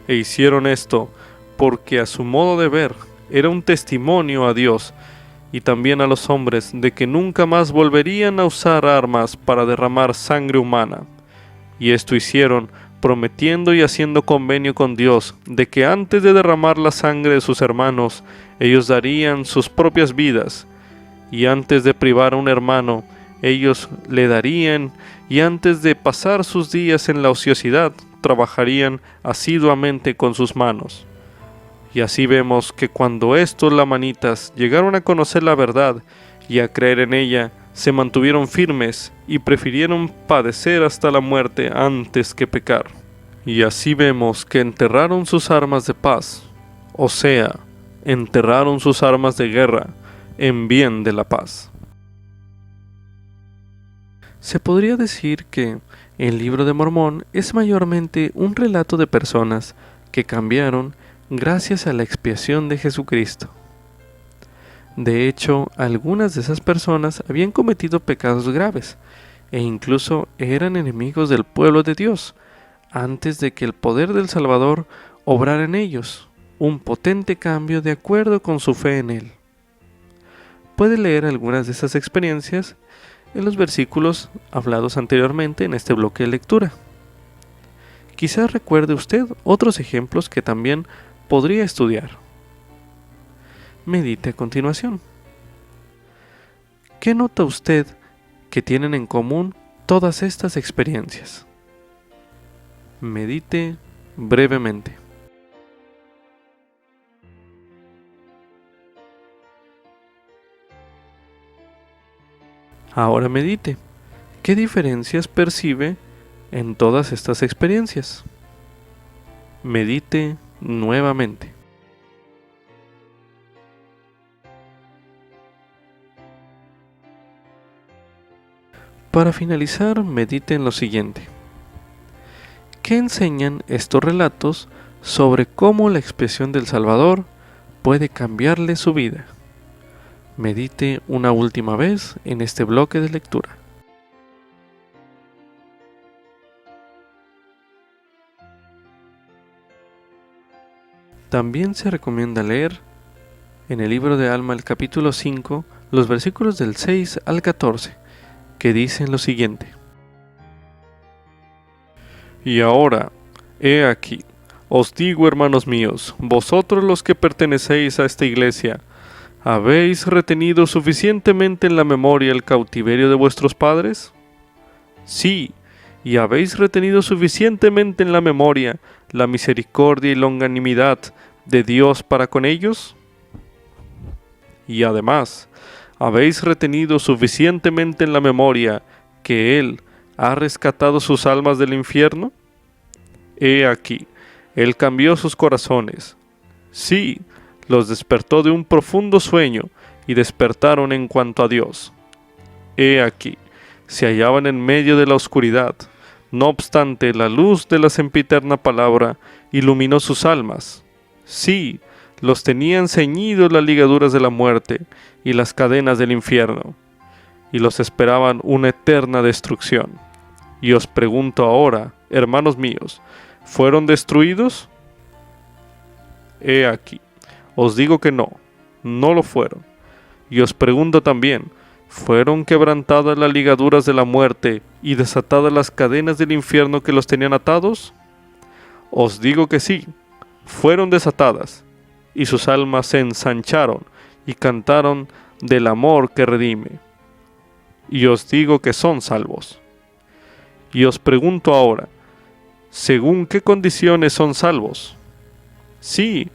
Speaker 1: E hicieron esto porque a su modo de ver era un testimonio a Dios y también a los hombres de que nunca más volverían a usar armas para derramar sangre humana. Y esto hicieron prometiendo y haciendo convenio con Dios de que antes de derramar la sangre de sus hermanos, ellos darían sus propias vidas, y antes de privar a un hermano, ellos le darían, y antes de pasar sus días en la ociosidad, trabajarían asiduamente con sus manos. Y así vemos que cuando estos lamanitas llegaron a conocer la verdad y a creer en ella, se mantuvieron firmes y prefirieron padecer hasta la muerte antes que pecar. Y así vemos que enterraron sus armas de paz, o sea, enterraron sus armas de guerra en bien de la paz. Se podría decir que el Libro de Mormón es mayormente un relato de personas que cambiaron gracias a la expiación de Jesucristo. De hecho, algunas de esas personas habían cometido pecados graves e incluso eran enemigos del pueblo de Dios antes de que el poder del Salvador obrara en ellos un potente cambio de acuerdo con su fe en Él. Puede leer algunas de esas experiencias en los versículos hablados anteriormente en este bloque de lectura. Quizás recuerde usted otros ejemplos que también podría estudiar. Medite a continuación. ¿Qué nota usted que tienen en común todas estas experiencias? Medite brevemente. Ahora medite. ¿Qué diferencias percibe en todas estas experiencias? Medite nuevamente. Para finalizar, medite en lo siguiente. ¿Qué enseñan estos relatos sobre cómo la expiación del Salvador puede cambiarle su vida? Medite una última vez en este bloque de lectura. También se recomienda leer en el libro de Alma el capítulo 5, los versículos del 6 al 14, que dicen lo siguiente. Y ahora, he aquí, os digo, hermanos míos, vosotros los que pertenecéis a esta iglesia, ¿habéis retenido suficientemente en la memoria el cautiverio de vuestros padres? Sí, y habéis retenido suficientemente en la memoria la misericordia y longanimidad de Dios para con ellos. Y además, ¿habéis retenido suficientemente en la memoria que Él ha rescatado sus almas del infierno? He aquí, Él cambió sus corazones. Sí, los despertó de un profundo sueño y despertaron en cuanto a Dios. He aquí, se hallaban en medio de la oscuridad. No obstante, la luz de la sempiterna palabra iluminó sus almas. Sí, los tenían ceñidos las ligaduras de la muerte y las cadenas del infierno, y los esperaban una eterna destrucción. Y os pregunto ahora, hermanos míos, ¿fueron destruidos? He aquí, os digo que no, No lo fueron. Y os pregunto también, ¿fueron quebrantadas las ligaduras de la muerte y desatadas las cadenas del infierno que los tenían atados? Os digo que sí, fueron desatadas, y sus almas se ensancharon y cantaron del amor que redime. Y os digo que son salvos. Y os pregunto ahora, ¿según qué condiciones son salvos? Sí,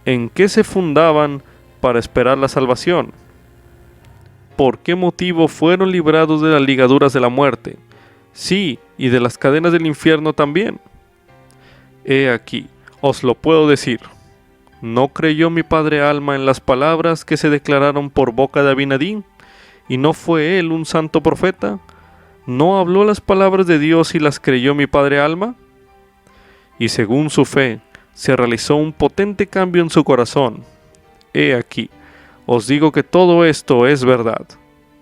Speaker 1: ¿en qué se fundaban para esperar la salvación? ¿Por qué motivo fueron librados de las ligaduras de la muerte? Sí, y de las cadenas del infierno también. He aquí, os lo puedo decir. ¿No creyó mi padre Alma en las palabras que se declararon por boca de Abinadí? ¿Y no fue él un santo profeta? ¿No habló las palabras de Dios y las creyó mi padre Alma? Y según su fe, se realizó un potente cambio en su corazón. He aquí, os digo que todo esto es verdad.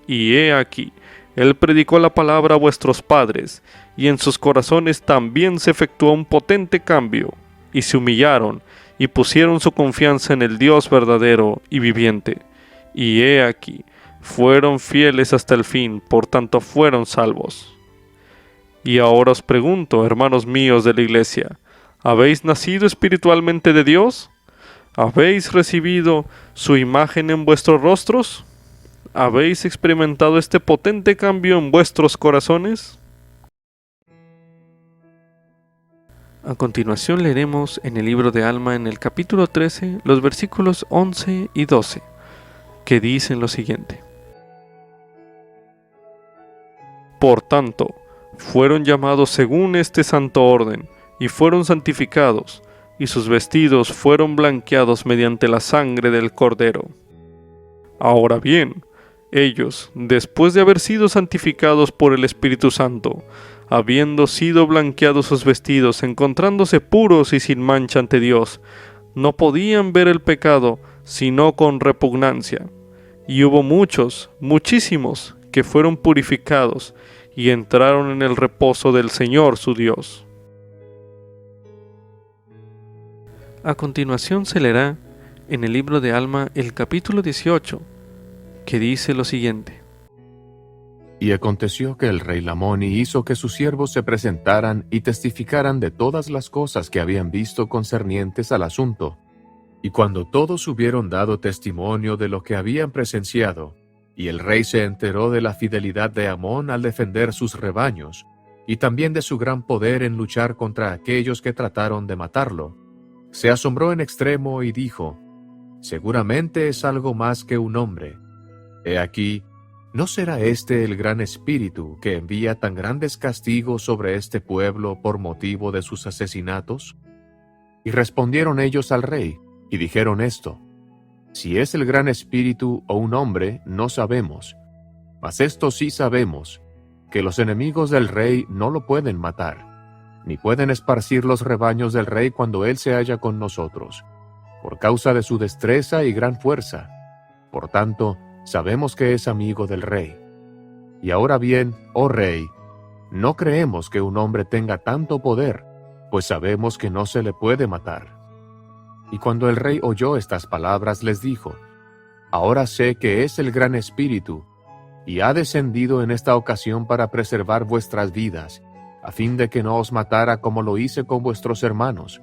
Speaker 1: Y he aquí, él predicó la palabra a vuestros padres, y en sus corazones también se efectuó un potente cambio, y se humillaron, y pusieron su confianza en el Dios verdadero y viviente. Y he aquí, fueron fieles hasta el fin, por tanto fueron salvos. Y ahora os pregunto, hermanos míos de la Iglesia, ¿habéis nacido espiritualmente de Dios? ¿Habéis recibido su imagen en vuestros rostros? ¿Habéis experimentado este potente cambio en vuestros corazones? A continuación leeremos en el libro de Alma, en el capítulo 13, los versículos 11 y 12, que dicen lo siguiente. Por tanto, fueron llamados según este santo orden, y fueron santificados, y sus vestidos fueron blanqueados mediante la sangre del Cordero. Ahora bien, ellos, después de haber sido santificados por el Espíritu Santo, habiendo sido blanqueados sus vestidos, encontrándose puros y sin mancha ante Dios, no podían ver el pecado, sino con repugnancia. Y hubo muchos, muchísimos, que fueron purificados, y entraron en el reposo del Señor su Dios. A continuación se leerá en el libro de Alma el capítulo 18, que dice lo siguiente.
Speaker 3: Y aconteció que el rey Lamoni hizo que sus siervos se presentaran y testificaran de todas las cosas que habían visto concernientes al asunto. Y cuando todos hubieron dado testimonio de lo que habían presenciado, y el rey se enteró de la fidelidad de Amón al defender sus rebaños, y también de su gran poder en luchar contra aquellos que trataron de matarlo, se asombró en extremo y dijo: seguramente es algo más que un hombre. He aquí, ¿no será este el gran espíritu que envía tan grandes castigos sobre este pueblo por motivo de sus asesinatos? Y respondieron ellos al rey, y dijeron esto: si es el gran espíritu o un hombre, no sabemos. Mas esto sí sabemos, que los enemigos del rey no lo pueden matar, ni pueden esparcir los rebaños del rey cuando él se halla con nosotros, por causa de su destreza y gran fuerza. Por tanto, sabemos que es amigo del rey. Y ahora bien, oh rey, no creemos que un hombre tenga tanto poder, pues sabemos que no se le puede matar. Y cuando el rey oyó estas palabras, les dijo: ahora sé que es el gran espíritu, y ha descendido en esta ocasión para preservar vuestras vidas, a fin de que no os matara como lo hice con vuestros hermanos.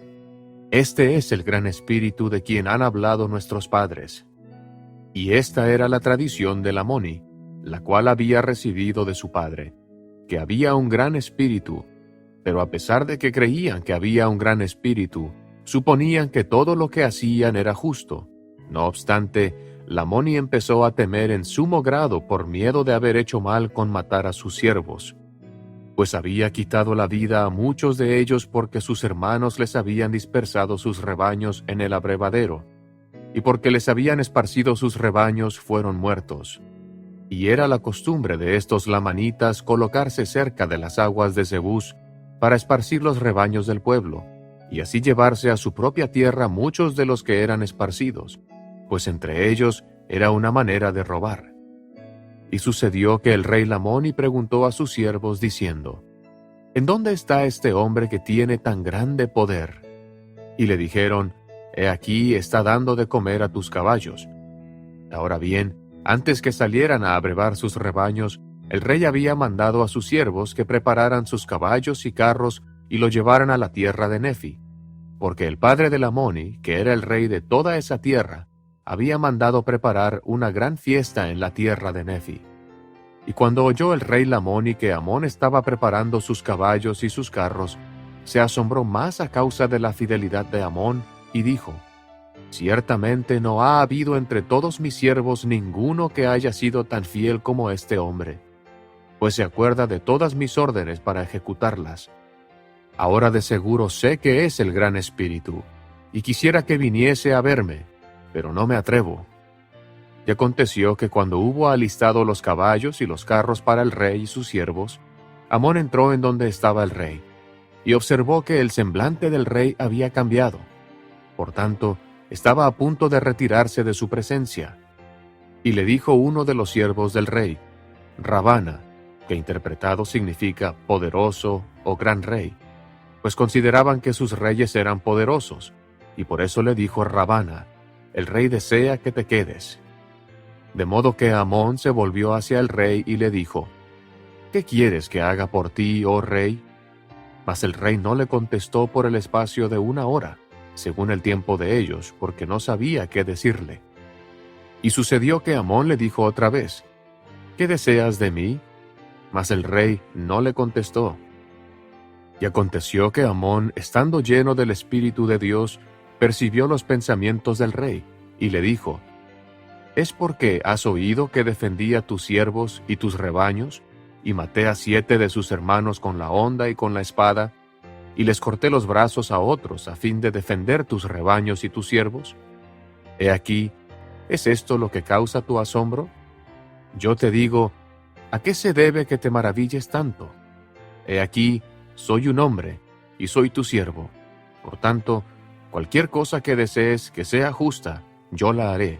Speaker 3: Este es el gran espíritu de quien han hablado nuestros padres. Y esta era la tradición de Lamoni, la cual había recibido de su padre, que había un gran espíritu, pero a pesar de que creían que había un gran espíritu, suponían que todo lo que hacían era justo. No obstante, Lamoni empezó a temer en sumo grado por miedo de haber hecho mal con matar a sus siervos, pues había quitado la vida a muchos de ellos porque sus hermanos les habían dispersado sus rebaños en el abrevadero, y porque les habían esparcido sus rebaños fueron muertos. Y era la costumbre de estos lamanitas colocarse cerca de las aguas de Zebús para esparcir los rebaños del pueblo, y así llevarse a su propia tierra muchos de los que eran esparcidos, pues entre ellos era una manera de robar. Y sucedió que el rey Lamoni preguntó a sus siervos diciendo: ¿en dónde está este hombre que tiene tan grande poder? Y le dijeron: he aquí está dando de comer a tus caballos. Ahora bien, antes que salieran a abrevar sus rebaños, el rey había mandado a sus siervos que prepararan sus caballos y carros y lo llevaran a la tierra de Nefi, porque el padre de Lamoni, que era el rey de toda esa tierra, había mandado preparar una gran fiesta en la tierra de Nefi. Y cuando oyó el rey Lamoni que Amón estaba preparando sus caballos y sus carros, se asombró más a causa de la fidelidad de Amón, y dijo: «Ciertamente no ha habido entre todos mis siervos ninguno que haya sido tan fiel como este hombre, pues se acuerda de todas mis órdenes para ejecutarlas. Ahora de seguro sé que es el gran espíritu, y quisiera que viniese a verme, pero no me atrevo». Y aconteció que cuando hubo alistado los caballos y los carros para el rey y sus siervos, Amón entró en donde estaba el rey, y observó que el semblante del rey había cambiado. Por tanto, estaba a punto de retirarse de su presencia. Y le dijo uno de los siervos del rey, Rabana, que interpretado significa poderoso o gran rey, pues consideraban que sus reyes eran poderosos, y por eso le dijo Rabana: «El rey desea que te quedes». De modo que Amón se volvió hacia el rey y le dijo: «¿Qué quieres que haga por ti, oh rey?». Mas el rey no le contestó por el espacio de 1 hora, según el tiempo de ellos, porque no sabía qué decirle. Y sucedió que Amón le dijo otra vez: «¿Qué deseas de mí?». Mas el rey no le contestó. Y aconteció que Amón, estando lleno del Espíritu de Dios, percibió los pensamientos del rey, y le dijo: «¿Es porque has oído que defendí a tus siervos y tus rebaños, y maté a 7 de sus hermanos con la honda y con la espada, y les corté los brazos a otros a fin de defender tus rebaños y tus siervos? He aquí, ¿es esto lo que causa tu asombro? Yo te digo, ¿a qué se debe que te maravilles tanto? He aquí, soy un hombre, y soy tu siervo. Por tanto, cualquier cosa que desees que sea justa, yo la haré».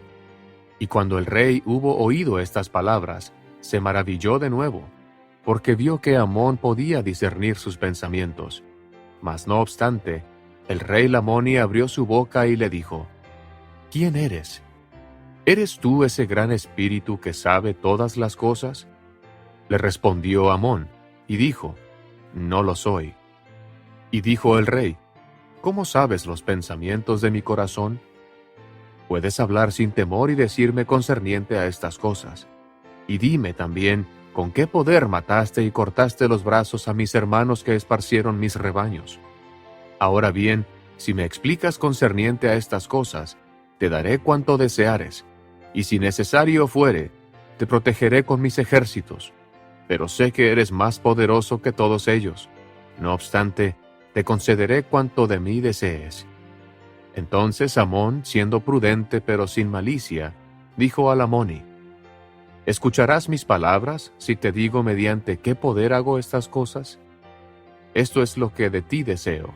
Speaker 3: Y cuando el rey hubo oído estas palabras, se maravilló de nuevo, porque vio que Amón podía discernir sus pensamientos. Mas no obstante, el rey Lamoni abrió su boca y le dijo: «¿Quién eres? ¿Eres tú ese gran espíritu que sabe todas las cosas?». Le respondió Amón, y dijo: «No lo soy». Y dijo el rey: «¿Cómo sabes los pensamientos de mi corazón? Puedes hablar sin temor y decirme concerniente a estas cosas. Y dime también, ¿con qué poder mataste y cortaste los brazos a mis hermanos que esparcieron mis rebaños? Ahora bien, si me explicas concerniente a estas cosas, te daré cuanto deseares, y si necesario fuere, te protegeré con mis ejércitos. Pero sé que eres más poderoso que todos ellos. No obstante, te concederé cuanto de mí desees». Entonces Amón, siendo prudente pero sin malicia, dijo a Lamoni: «¿Escucharás mis palabras si te digo mediante qué poder hago estas cosas? Esto es lo que de ti deseo».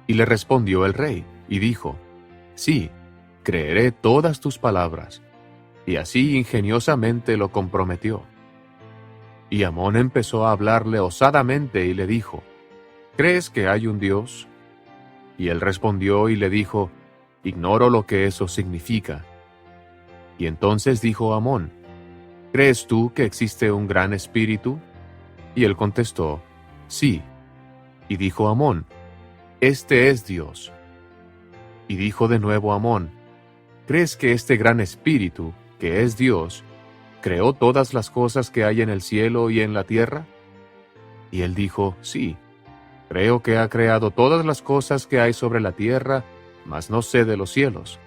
Speaker 3: Y le respondió el rey, y dijo: «Sí, creeré todas tus palabras». Y así ingeniosamente lo comprometió. Y Amón empezó a hablarle osadamente y le dijo: «¿Crees que hay un Dios?». Y él respondió y le dijo: «Ignoro lo que eso significa». Y entonces dijo Amón: «¿Crees tú que existe un gran espíritu?». Y él contestó: «Sí». Y dijo Amón: «Este es Dios». Y dijo de nuevo Amón: «¿Crees que este gran espíritu, que es Dios, creó todas las cosas que hay en el cielo y en la tierra?». Y él dijo: «Sí. Creo que ha creado todas las cosas que hay sobre la tierra, mas no sé de los cielos».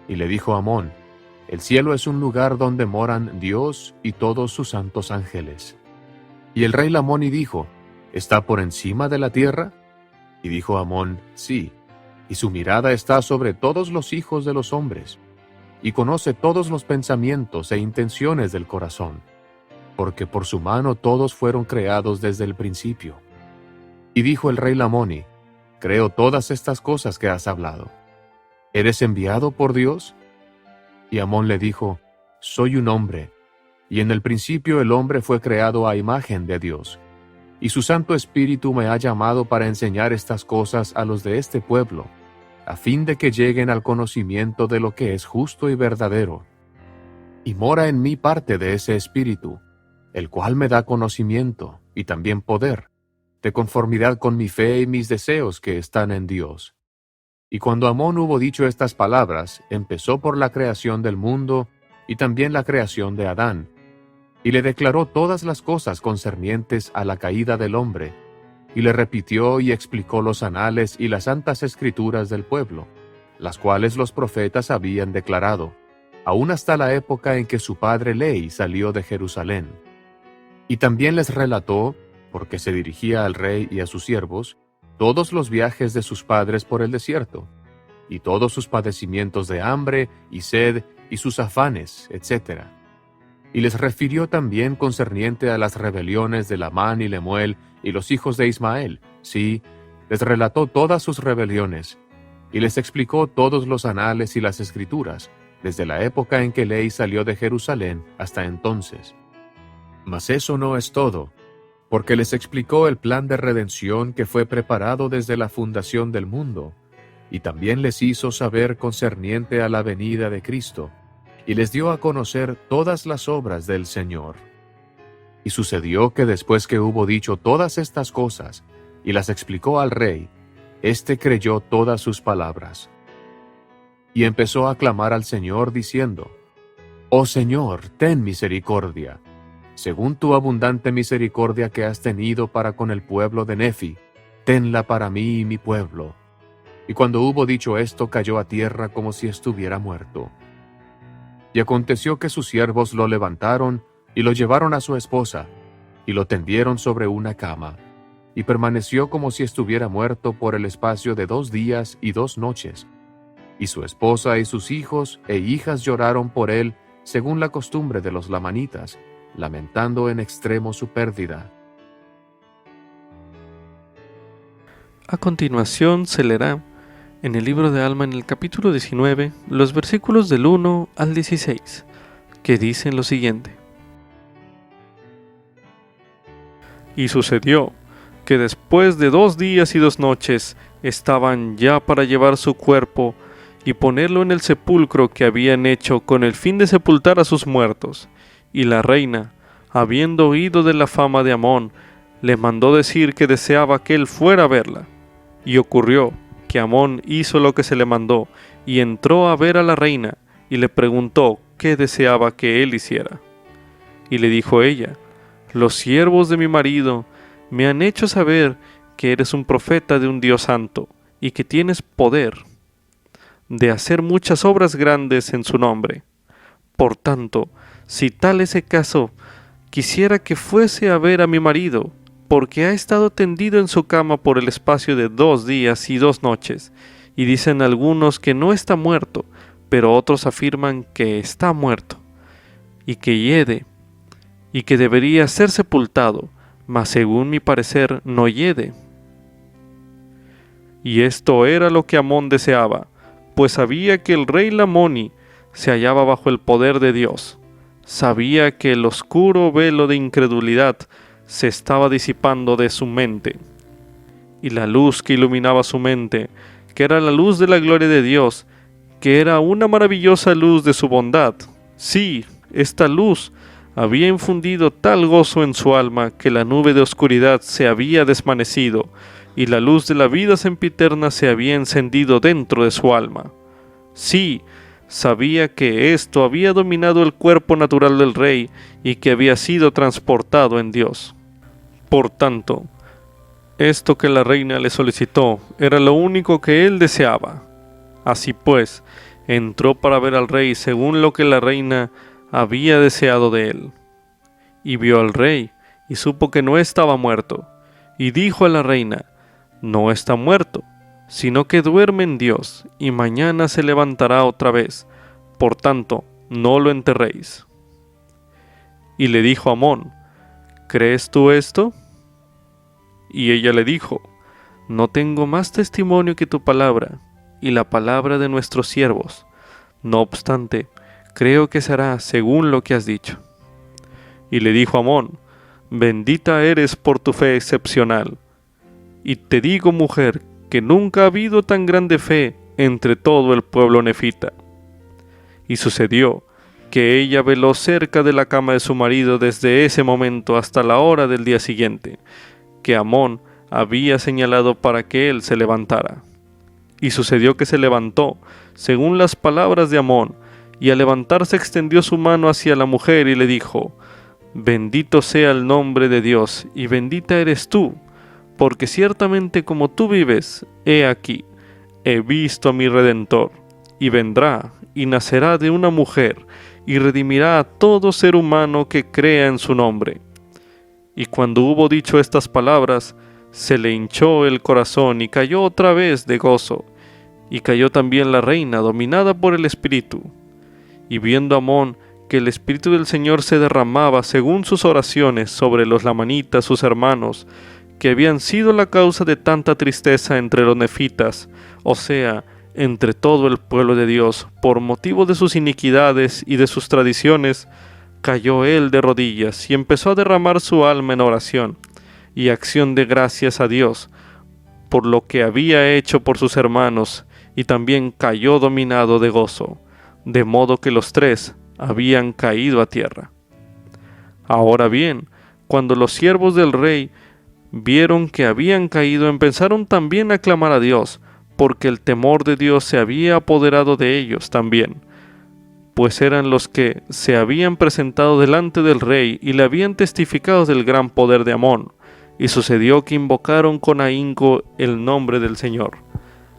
Speaker 3: Y le dijo Amón: «El cielo es un lugar donde moran Dios y todos sus santos ángeles». Y el rey Lamoni dijo: «¿Está por encima de la tierra?». Y dijo Amón: «Sí, y su mirada está sobre todos los hijos de los hombres, y conoce todos los pensamientos e intenciones del corazón, porque por su mano todos fueron creados desde el principio». Y dijo el rey Lamoni: «Creo todas estas cosas que has hablado. ¿Eres enviado por Dios?». Y Amón le dijo: «Soy un hombre, y en el principio el hombre fue creado a imagen de Dios, y su Santo Espíritu me ha llamado para enseñar estas cosas a los de este pueblo, a fin de que lleguen al conocimiento de lo que es justo y verdadero, y mora en mí parte de ese Espíritu, el cual me da conocimiento y también poder, de conformidad con mi fe y mis deseos que están en Dios. Y cuando Amón hubo dicho estas palabras, empezó por la creación del mundo y también la creación de Adán, y le declaró todas las cosas concernientes a la caída del hombre, y le repitió y explicó los anales y las santas escrituras del pueblo, las cuales los profetas habían declarado, aún hasta la época en que su padre Ley salió de Jerusalén. Y también les relató, porque se dirigía al rey y a sus siervos, todos los viajes de sus padres por el desierto, y todos sus padecimientos de hambre y sed y sus afanes, etc. Y les refirió también concerniente a las rebeliones de Lamán y Lemuel y los hijos de Ismael. Sí, les relató todas sus rebeliones, y les explicó todos los anales y las escrituras, desde la época en que Ley salió de Jerusalén hasta entonces. Mas eso no es todo, porque les explicó el plan de redención que fue preparado desde la fundación del mundo, y también les hizo saber concerniente a la venida de Cristo, y les dio a conocer todas las obras del Señor. Y sucedió que después que hubo dicho todas estas cosas, y las explicó al rey, éste creyó todas sus palabras. Y empezó a clamar al Señor diciendo, «Oh Señor, ten misericordia, según tu abundante misericordia que has tenido para con el pueblo de Nefi, tenla para mí y mi pueblo». Y cuando hubo dicho esto, cayó a tierra como si estuviera muerto. Y aconteció que sus siervos lo levantaron y lo llevaron a su esposa, y lo tendieron sobre una cama, y permaneció como si estuviera muerto por el espacio de 2 días y 2 noches. Y su esposa y sus hijos e hijas lloraron por él, según la costumbre de los lamanitas, lamentando en extremo su pérdida.
Speaker 1: A continuación se leerá en el libro de Alma, en el capítulo 19, los versículos del 1 al 16, que dicen lo siguiente. Y sucedió que después de 2 días y 2 noches estaban ya para llevar su cuerpo y ponerlo en el sepulcro que habían hecho con el fin de sepultar a sus muertos. Y la reina, habiendo oído de la fama de Amón, le mandó decir que deseaba que él fuera a verla. Y ocurrió que Amón hizo lo que se le mandó, y entró a ver a la reina, y le preguntó qué deseaba que él hiciera. Y le dijo ella, «Los siervos de mi marido me han hecho saber que eres un profeta de un Dios santo, y que tienes poder de hacer muchas obras grandes en su nombre. Por tanto, si tal es el caso, quisiera que fuese a ver a mi marido, porque ha estado tendido en su cama por el espacio de 2 días y 2 noches, y dicen algunos que no está muerto, pero otros afirman que está muerto, y que hiede, y que debería ser sepultado, mas según mi parecer no hiede». Y esto era lo que Amón deseaba, pues sabía que el rey Lamoni se hallaba bajo el poder de Dios. Sabía que el oscuro velo de incredulidad se estaba disipando de su mente, y la luz que iluminaba su mente, que era la luz de la gloria de Dios, que era una maravillosa luz de su bondad. Sí, esta luz había infundido tal gozo en su alma que la nube de oscuridad se había desvanecido, y la luz de la vida sempiterna se había encendido dentro de su alma. Sí, sabía que esto había dominado el cuerpo natural del rey y que había sido transportado en Dios. Por tanto, esto que la reina le solicitó era lo único que él deseaba. Así pues, entró para ver al rey según lo que la reina había deseado de él. Y vio al rey, y supo que no estaba muerto, y dijo a la reina, «No está muerto, sino que duerme en Dios, y mañana se levantará otra vez, por tanto, no lo enterréis». Y le dijo a Amón, «¿Crees tú esto?». Y ella le dijo, «No tengo más testimonio que tu palabra, y la palabra de nuestros siervos. No obstante, creo que será según lo que has dicho». Y le dijo Amón, «Bendita eres por tu fe excepcional. Y te digo, mujer, que nunca ha habido tan grande fe entre todo el pueblo nefita». Y sucedió que ella veló cerca de la cama de su marido desde ese momento hasta la hora del día siguiente, que Amón había señalado para que él se levantara. Y sucedió que se levantó, según las palabras de Amón, y al levantarse extendió su mano hacia la mujer y le dijo: Bendito sea el nombre de Dios, y bendita eres tú, porque ciertamente como tú vives, he aquí, he visto a mi Redentor, y vendrá, y nacerá de una mujer, y redimirá a todo ser humano que crea en su nombre. Y cuando hubo dicho estas palabras, se le hinchó el corazón y cayó otra vez de gozo, y cayó también la reina, dominada por el Espíritu. Y viendo Amón que el Espíritu del Señor se derramaba según sus oraciones sobre los lamanitas, sus hermanos, que habían sido la causa de tanta tristeza entre los nefitas, o sea, entre todo el pueblo de Dios, por motivo de sus iniquidades y de sus tradiciones, cayó él de rodillas y empezó a derramar su alma en oración y acción de gracias a Dios por lo que había hecho por sus hermanos, y también cayó dominado de gozo, de modo que los tres habían caído a tierra. Ahora bien, cuando los siervos del rey vieron que habían caído, empezaron también a clamar a Dios, porque el temor de Dios se había apoderado de ellos también, pues eran los que se habían presentado delante del rey y le habían testificado del gran poder de Amón, y sucedió que invocaron con ahínco el nombre del Señor,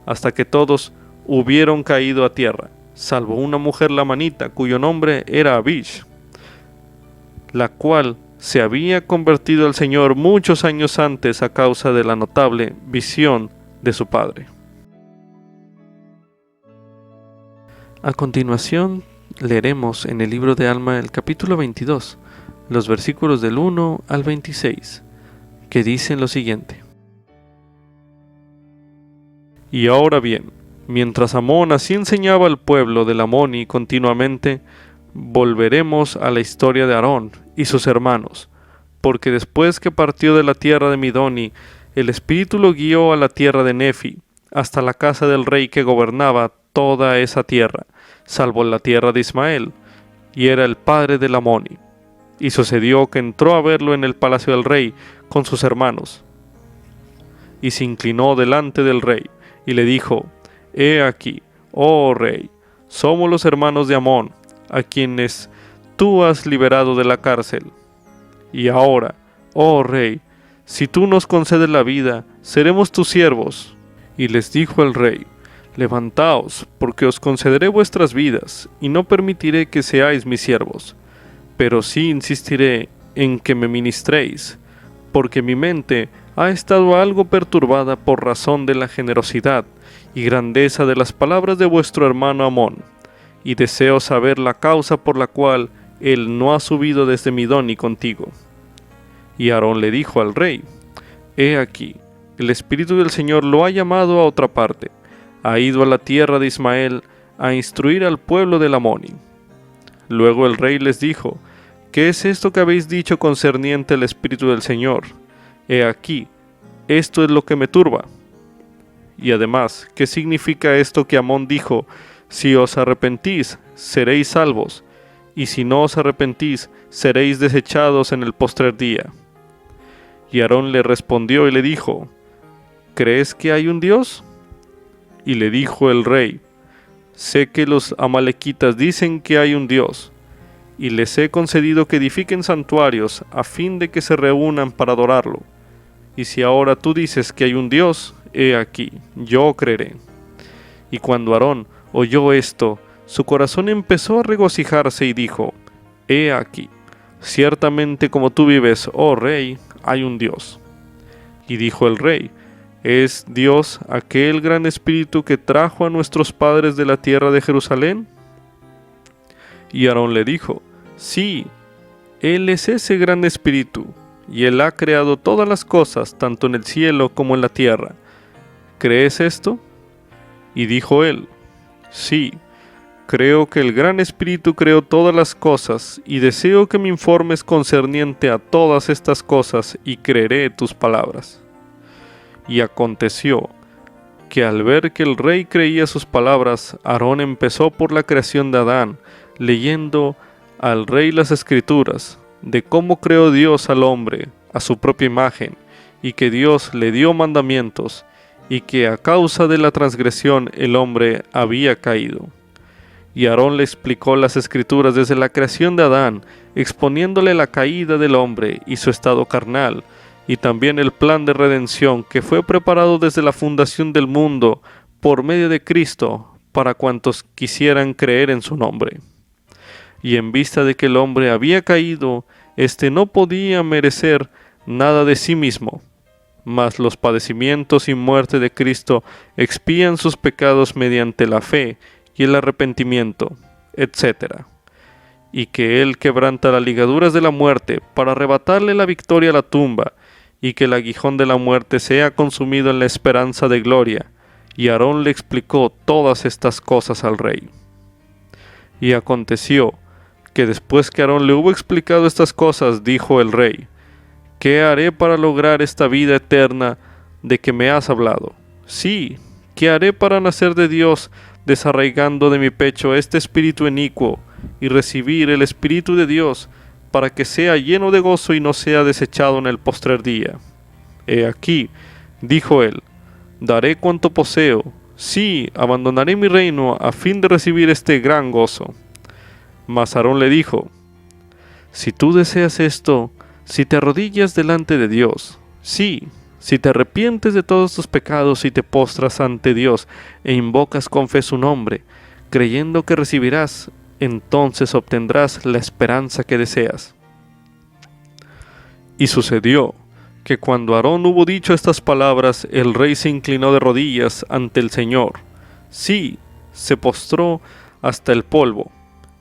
Speaker 1: hasta que todos hubieron caído a tierra, salvo una mujer lamanita, cuyo nombre era Abish, la cual se había convertido al Señor muchos años antes a causa de la notable visión de su padre. A continuación, leeremos en el libro de Alma el capítulo 22, los versículos del 1 al 26, que dicen lo siguiente. Y ahora bien, mientras Amón así enseñaba al pueblo del Amoni continuamente, volveremos a la historia de Aarón y sus hermanos, porque después que partió de la tierra de Midoni, el Espíritu lo guió a la tierra de Nefi, hasta la casa del rey que gobernaba toda esa tierra, salvo la tierra de Ismael, y era el padre del Amoni. Y sucedió que entró a verlo en el palacio del rey con sus hermanos, y se inclinó delante del rey, y le dijo: He aquí, oh rey, somos los hermanos de Amón, a quienes tú has liberado de la cárcel. Y ahora, oh rey, si tú nos concedes la vida, seremos tus siervos. Y les dijo el rey: Levantaos, porque os concederé vuestras vidas, y no permitiré que seáis mis siervos, pero sí insistiré en que me ministréis, porque mi mente ha estado algo perturbada por razón de la generosidad y grandeza de las palabras de vuestro hermano Amón, y deseo saber la causa por la cual él no ha subido desde Midoni contigo. Y Aarón le dijo al rey: He aquí, el Espíritu del Señor lo ha llamado a otra parte, ha ido a la tierra de Ismael a instruir al pueblo del Amoni. Luego el rey les dijo: ¿Qué es esto que habéis dicho concerniente al Espíritu del Señor? He aquí, esto es lo que me turba. Y además, ¿qué significa esto que Amón dijo: Si os arrepentís, seréis salvos, y si no os arrepentís, seréis desechados en el postrer día? Y Aarón le respondió y le dijo: ¿Crees que hay un Dios? Y le dijo el rey: Sé que los amalequitas dicen que hay un Dios, y les he concedido que edifiquen santuarios a fin de que se reúnan para adorarlo. Y si ahora tú dices que hay un Dios, he aquí, yo creeré. Y cuando Aarón oyó esto, su corazón empezó a regocijarse y dijo: He aquí, ciertamente como tú vives, oh rey, hay un Dios. Y dijo el rey: ¿Es Dios aquel gran espíritu que trajo a nuestros padres de la tierra de Jerusalén? Y Aarón le dijo: Sí, Él es ese gran espíritu, y Él ha creado todas las cosas, tanto en el cielo como en la tierra. ¿Crees esto? Y dijo él: Sí, creo que el gran espíritu creó todas las cosas, y deseo que me informes concerniente a todas estas cosas, y creeré tus palabras. Y aconteció que al ver que el rey creía sus palabras, Aarón empezó por la creación de Adán, leyendo al rey las escrituras de cómo creó Dios al hombre a su propia imagen, y que Dios le dio mandamientos, y que a causa de la transgresión el hombre había caído. Y Aarón le explicó las escrituras desde la creación de Adán, exponiéndole la caída del hombre y su estado carnal, y también el plan de redención que fue preparado desde la fundación del mundo por medio de Cristo para cuantos quisieran creer en su nombre. Y en vista de que el hombre había caído, éste no podía merecer nada de sí mismo, mas los padecimientos y muerte de Cristo expían sus pecados mediante la fe y el arrepentimiento, etc. Y que Él quebranta las ligaduras de la muerte para arrebatarle la victoria a la tumba, y que el aguijón de la muerte sea consumido en la esperanza de gloria. Y Aarón le explicó todas estas cosas al rey. Y aconteció que después que Aarón le hubo explicado estas cosas, dijo el rey: ¿Qué haré para lograr esta vida eterna de que me has hablado? Sí, ¿qué haré para nacer de Dios, desarraigando de mi pecho este espíritu inicuo, y recibir el Espíritu de Dios, para que sea lleno de gozo y no sea desechado en el postrer día? He aquí, dijo él, daré cuanto poseo, sí, abandonaré mi reino a fin de recibir este gran gozo. Mas Aarón le dijo: si tú deseas esto, si te arrodillas delante de Dios, sí, si te arrepientes de todos tus pecados y te postras ante Dios e invocas con fe su nombre, creyendo que recibirás, entonces obtendrás la esperanza que deseas. Y sucedió que cuando Aarón hubo dicho estas palabras, el rey se inclinó de rodillas ante el Señor. Sí, se postró hasta el polvo,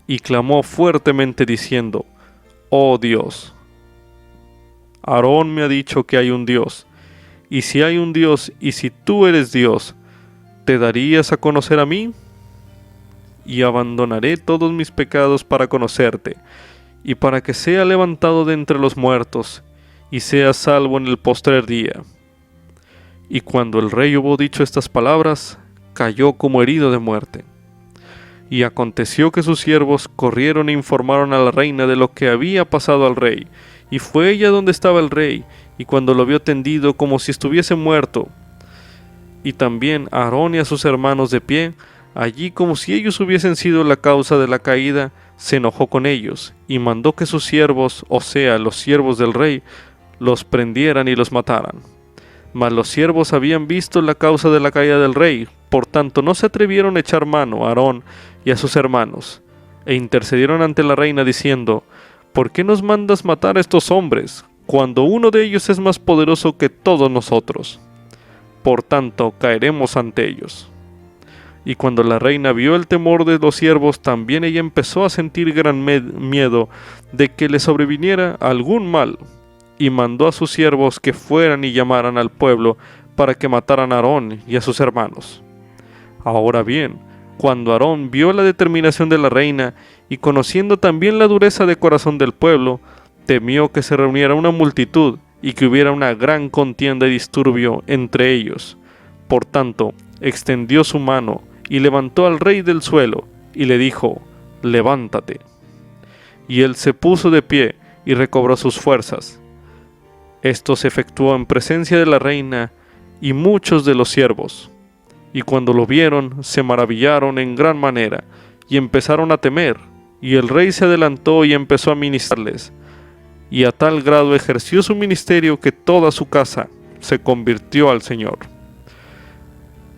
Speaker 1: y clamó fuertemente diciendo: Oh Dios, Aarón me ha dicho que hay un Dios, y si hay un Dios, y si tú eres Dios, ¿te darías a conocer a mí? Y abandonaré todos mis pecados para conocerte, y para que sea levantado de entre los muertos, y sea salvo en el postrer día. Y cuando el rey hubo dicho estas palabras, cayó como herido de muerte. Y aconteció que sus siervos corrieron e informaron a la reina de lo que había pasado al rey, y fue ella donde estaba el rey, y cuando lo vio tendido como si estuviese muerto, y también a Aarón y a sus hermanos de pie, allí como si ellos hubiesen sido la causa de la caída, se enojó con ellos, y mandó que sus siervos, o sea, los siervos del rey, los prendieran y los mataran. Mas los siervos habían visto la causa de la caída del rey, por tanto no se atrevieron a echar mano a Aarón y a sus hermanos, e intercedieron ante la reina diciendo: ¿por qué nos mandas matar a estos hombres, cuando uno de ellos es más poderoso que todos nosotros? Por tanto, caeremos ante ellos. Y cuando la reina vio el temor de los siervos, también ella empezó a sentir gran miedo de que le sobreviniera algún mal, y mandó a sus siervos que fueran y llamaran al pueblo para que mataran a Aarón y a sus hermanos. Ahora bien, cuando Aarón vio la determinación de la reina, y conociendo también la dureza de corazón del pueblo, temió que se reuniera una multitud y que hubiera una gran contienda y disturbio entre ellos. Por tanto, extendió su mano y levantó al rey del suelo y le dijo: levántate. Y él se puso de pie y recobró sus fuerzas. Esto se efectuó en presencia de la reina y muchos de los siervos. Y cuando lo vieron, se maravillaron en gran manera y empezaron a temer. Y el rey se adelantó y empezó a ministrarles. Y a tal grado ejerció su ministerio que toda su casa se convirtió al Señor.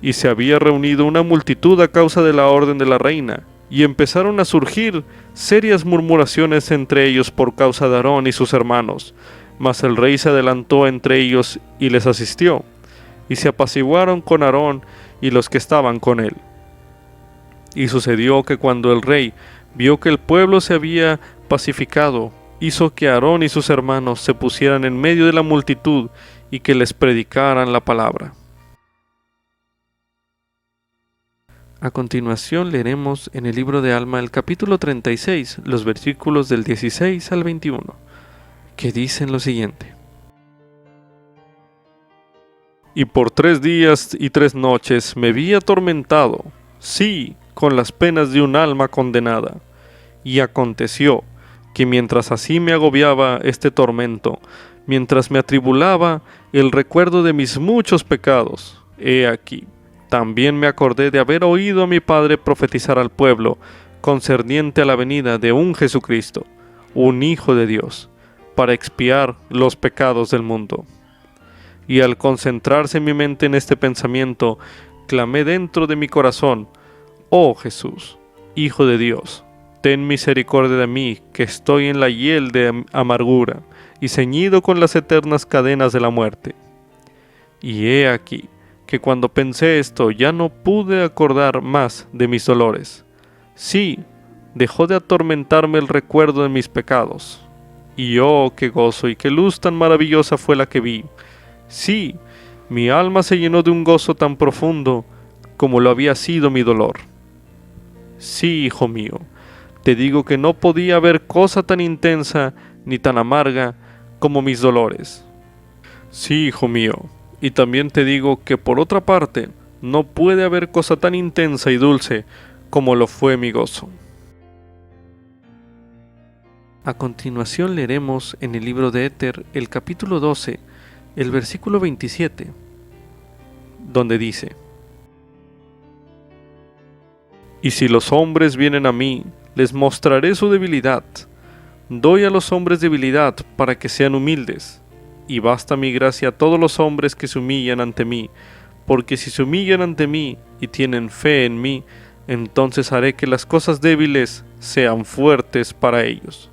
Speaker 1: Y se había reunido una multitud a causa de la orden de la reina, y empezaron a surgir serias murmuraciones entre ellos por causa de Aarón y sus hermanos. Mas el rey se adelantó entre ellos y les asistió, y se apaciguaron con Aarón y los que estaban con él. Y sucedió que cuando el rey vio que el pueblo se había pacificado, hizo que Aarón y sus hermanos se pusieran en medio de la multitud y que les predicaran la palabra. A continuación leeremos en el libro de Alma el capítulo 36, los versículos del 16 al 21, que dicen lo siguiente: Y por 3 días y 3 noches me vi atormentado, sí, con las penas de un alma condenada, Y aconteció que mientras así me agobiaba este tormento, mientras me atribulaba el recuerdo de mis muchos pecados, he aquí, también me acordé de haber oído a mi padre profetizar al pueblo concerniente a la venida de un Jesucristo, un Hijo de Dios, para expiar los pecados del mundo. Y al concentrarse mi mente en este pensamiento, clamé dentro de mi corazón: «Oh Jesús, Hijo de Dios, ten misericordia de mí, que estoy en la hiel de amargura y ceñido con las eternas cadenas de la muerte». Y he aquí que cuando pensé esto ya no pude acordar más de mis dolores. Sí, dejó de atormentarme el recuerdo de mis pecados. Y oh, qué gozo y qué luz tan maravillosa fue la que vi. Sí, mi alma se llenó de un gozo tan profundo como lo había sido mi dolor. Sí, hijo mío, te digo que no podía haber cosa tan intensa ni tan amarga como mis dolores. Sí, hijo mío, y también te digo que por otra parte, no puede haber cosa tan intensa y dulce como lo fue mi gozo. A continuación leeremos en el libro de Éter el capítulo 12, el versículo 27, donde dice: «Y si los hombres vienen a mí, les mostraré su debilidad. Doy a los hombres debilidad para que sean humildes. Y basta mi gracia a todos los hombres que se humillan ante mí, porque si se humillan ante mí y tienen fe en mí, entonces haré que las cosas débiles sean fuertes para ellos».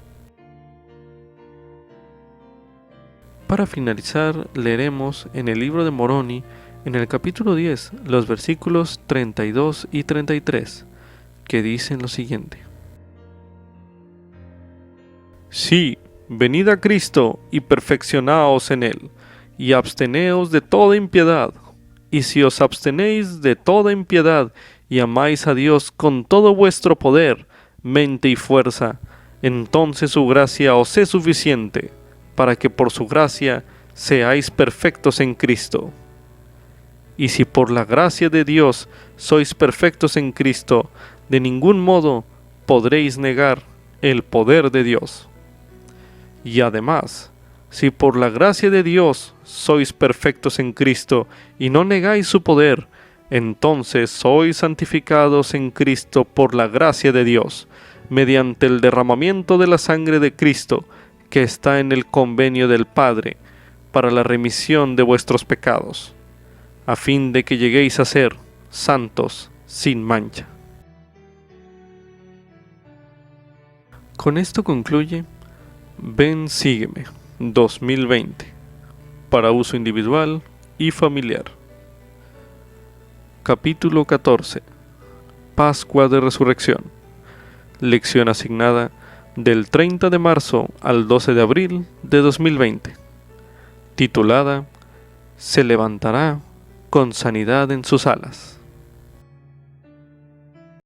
Speaker 1: Para finalizar, leeremos en el libro de Moroni, en el capítulo 10, los versículos 32 y 33, que dicen lo siguiente: «Sí, venid a Cristo y perfeccionaos en Él, y absteneos de toda impiedad. Y si os abstenéis de toda impiedad y amáis a Dios con todo vuestro poder, mente y fuerza, entonces su gracia os es suficiente, para que por su gracia seáis perfectos en Cristo. Y si por la gracia de Dios sois perfectos en Cristo, de ningún modo podréis negar el poder de Dios. Y además, si por la gracia de Dios sois perfectos en Cristo y no negáis su poder, entonces sois santificados en Cristo por la gracia de Dios, mediante el derramamiento de la sangre de Cristo, que está en el convenio del Padre, para la remisión de vuestros pecados, a fin de que lleguéis a ser santos sin mancha». Con esto concluye Ven, sígueme 2020, para uso individual y familiar. Capítulo 14. Pascua de Resurrección. Lección asignada del 30 de marzo al 12 de abril de 2020. Titulada: Se levantará con sanidad en sus alas.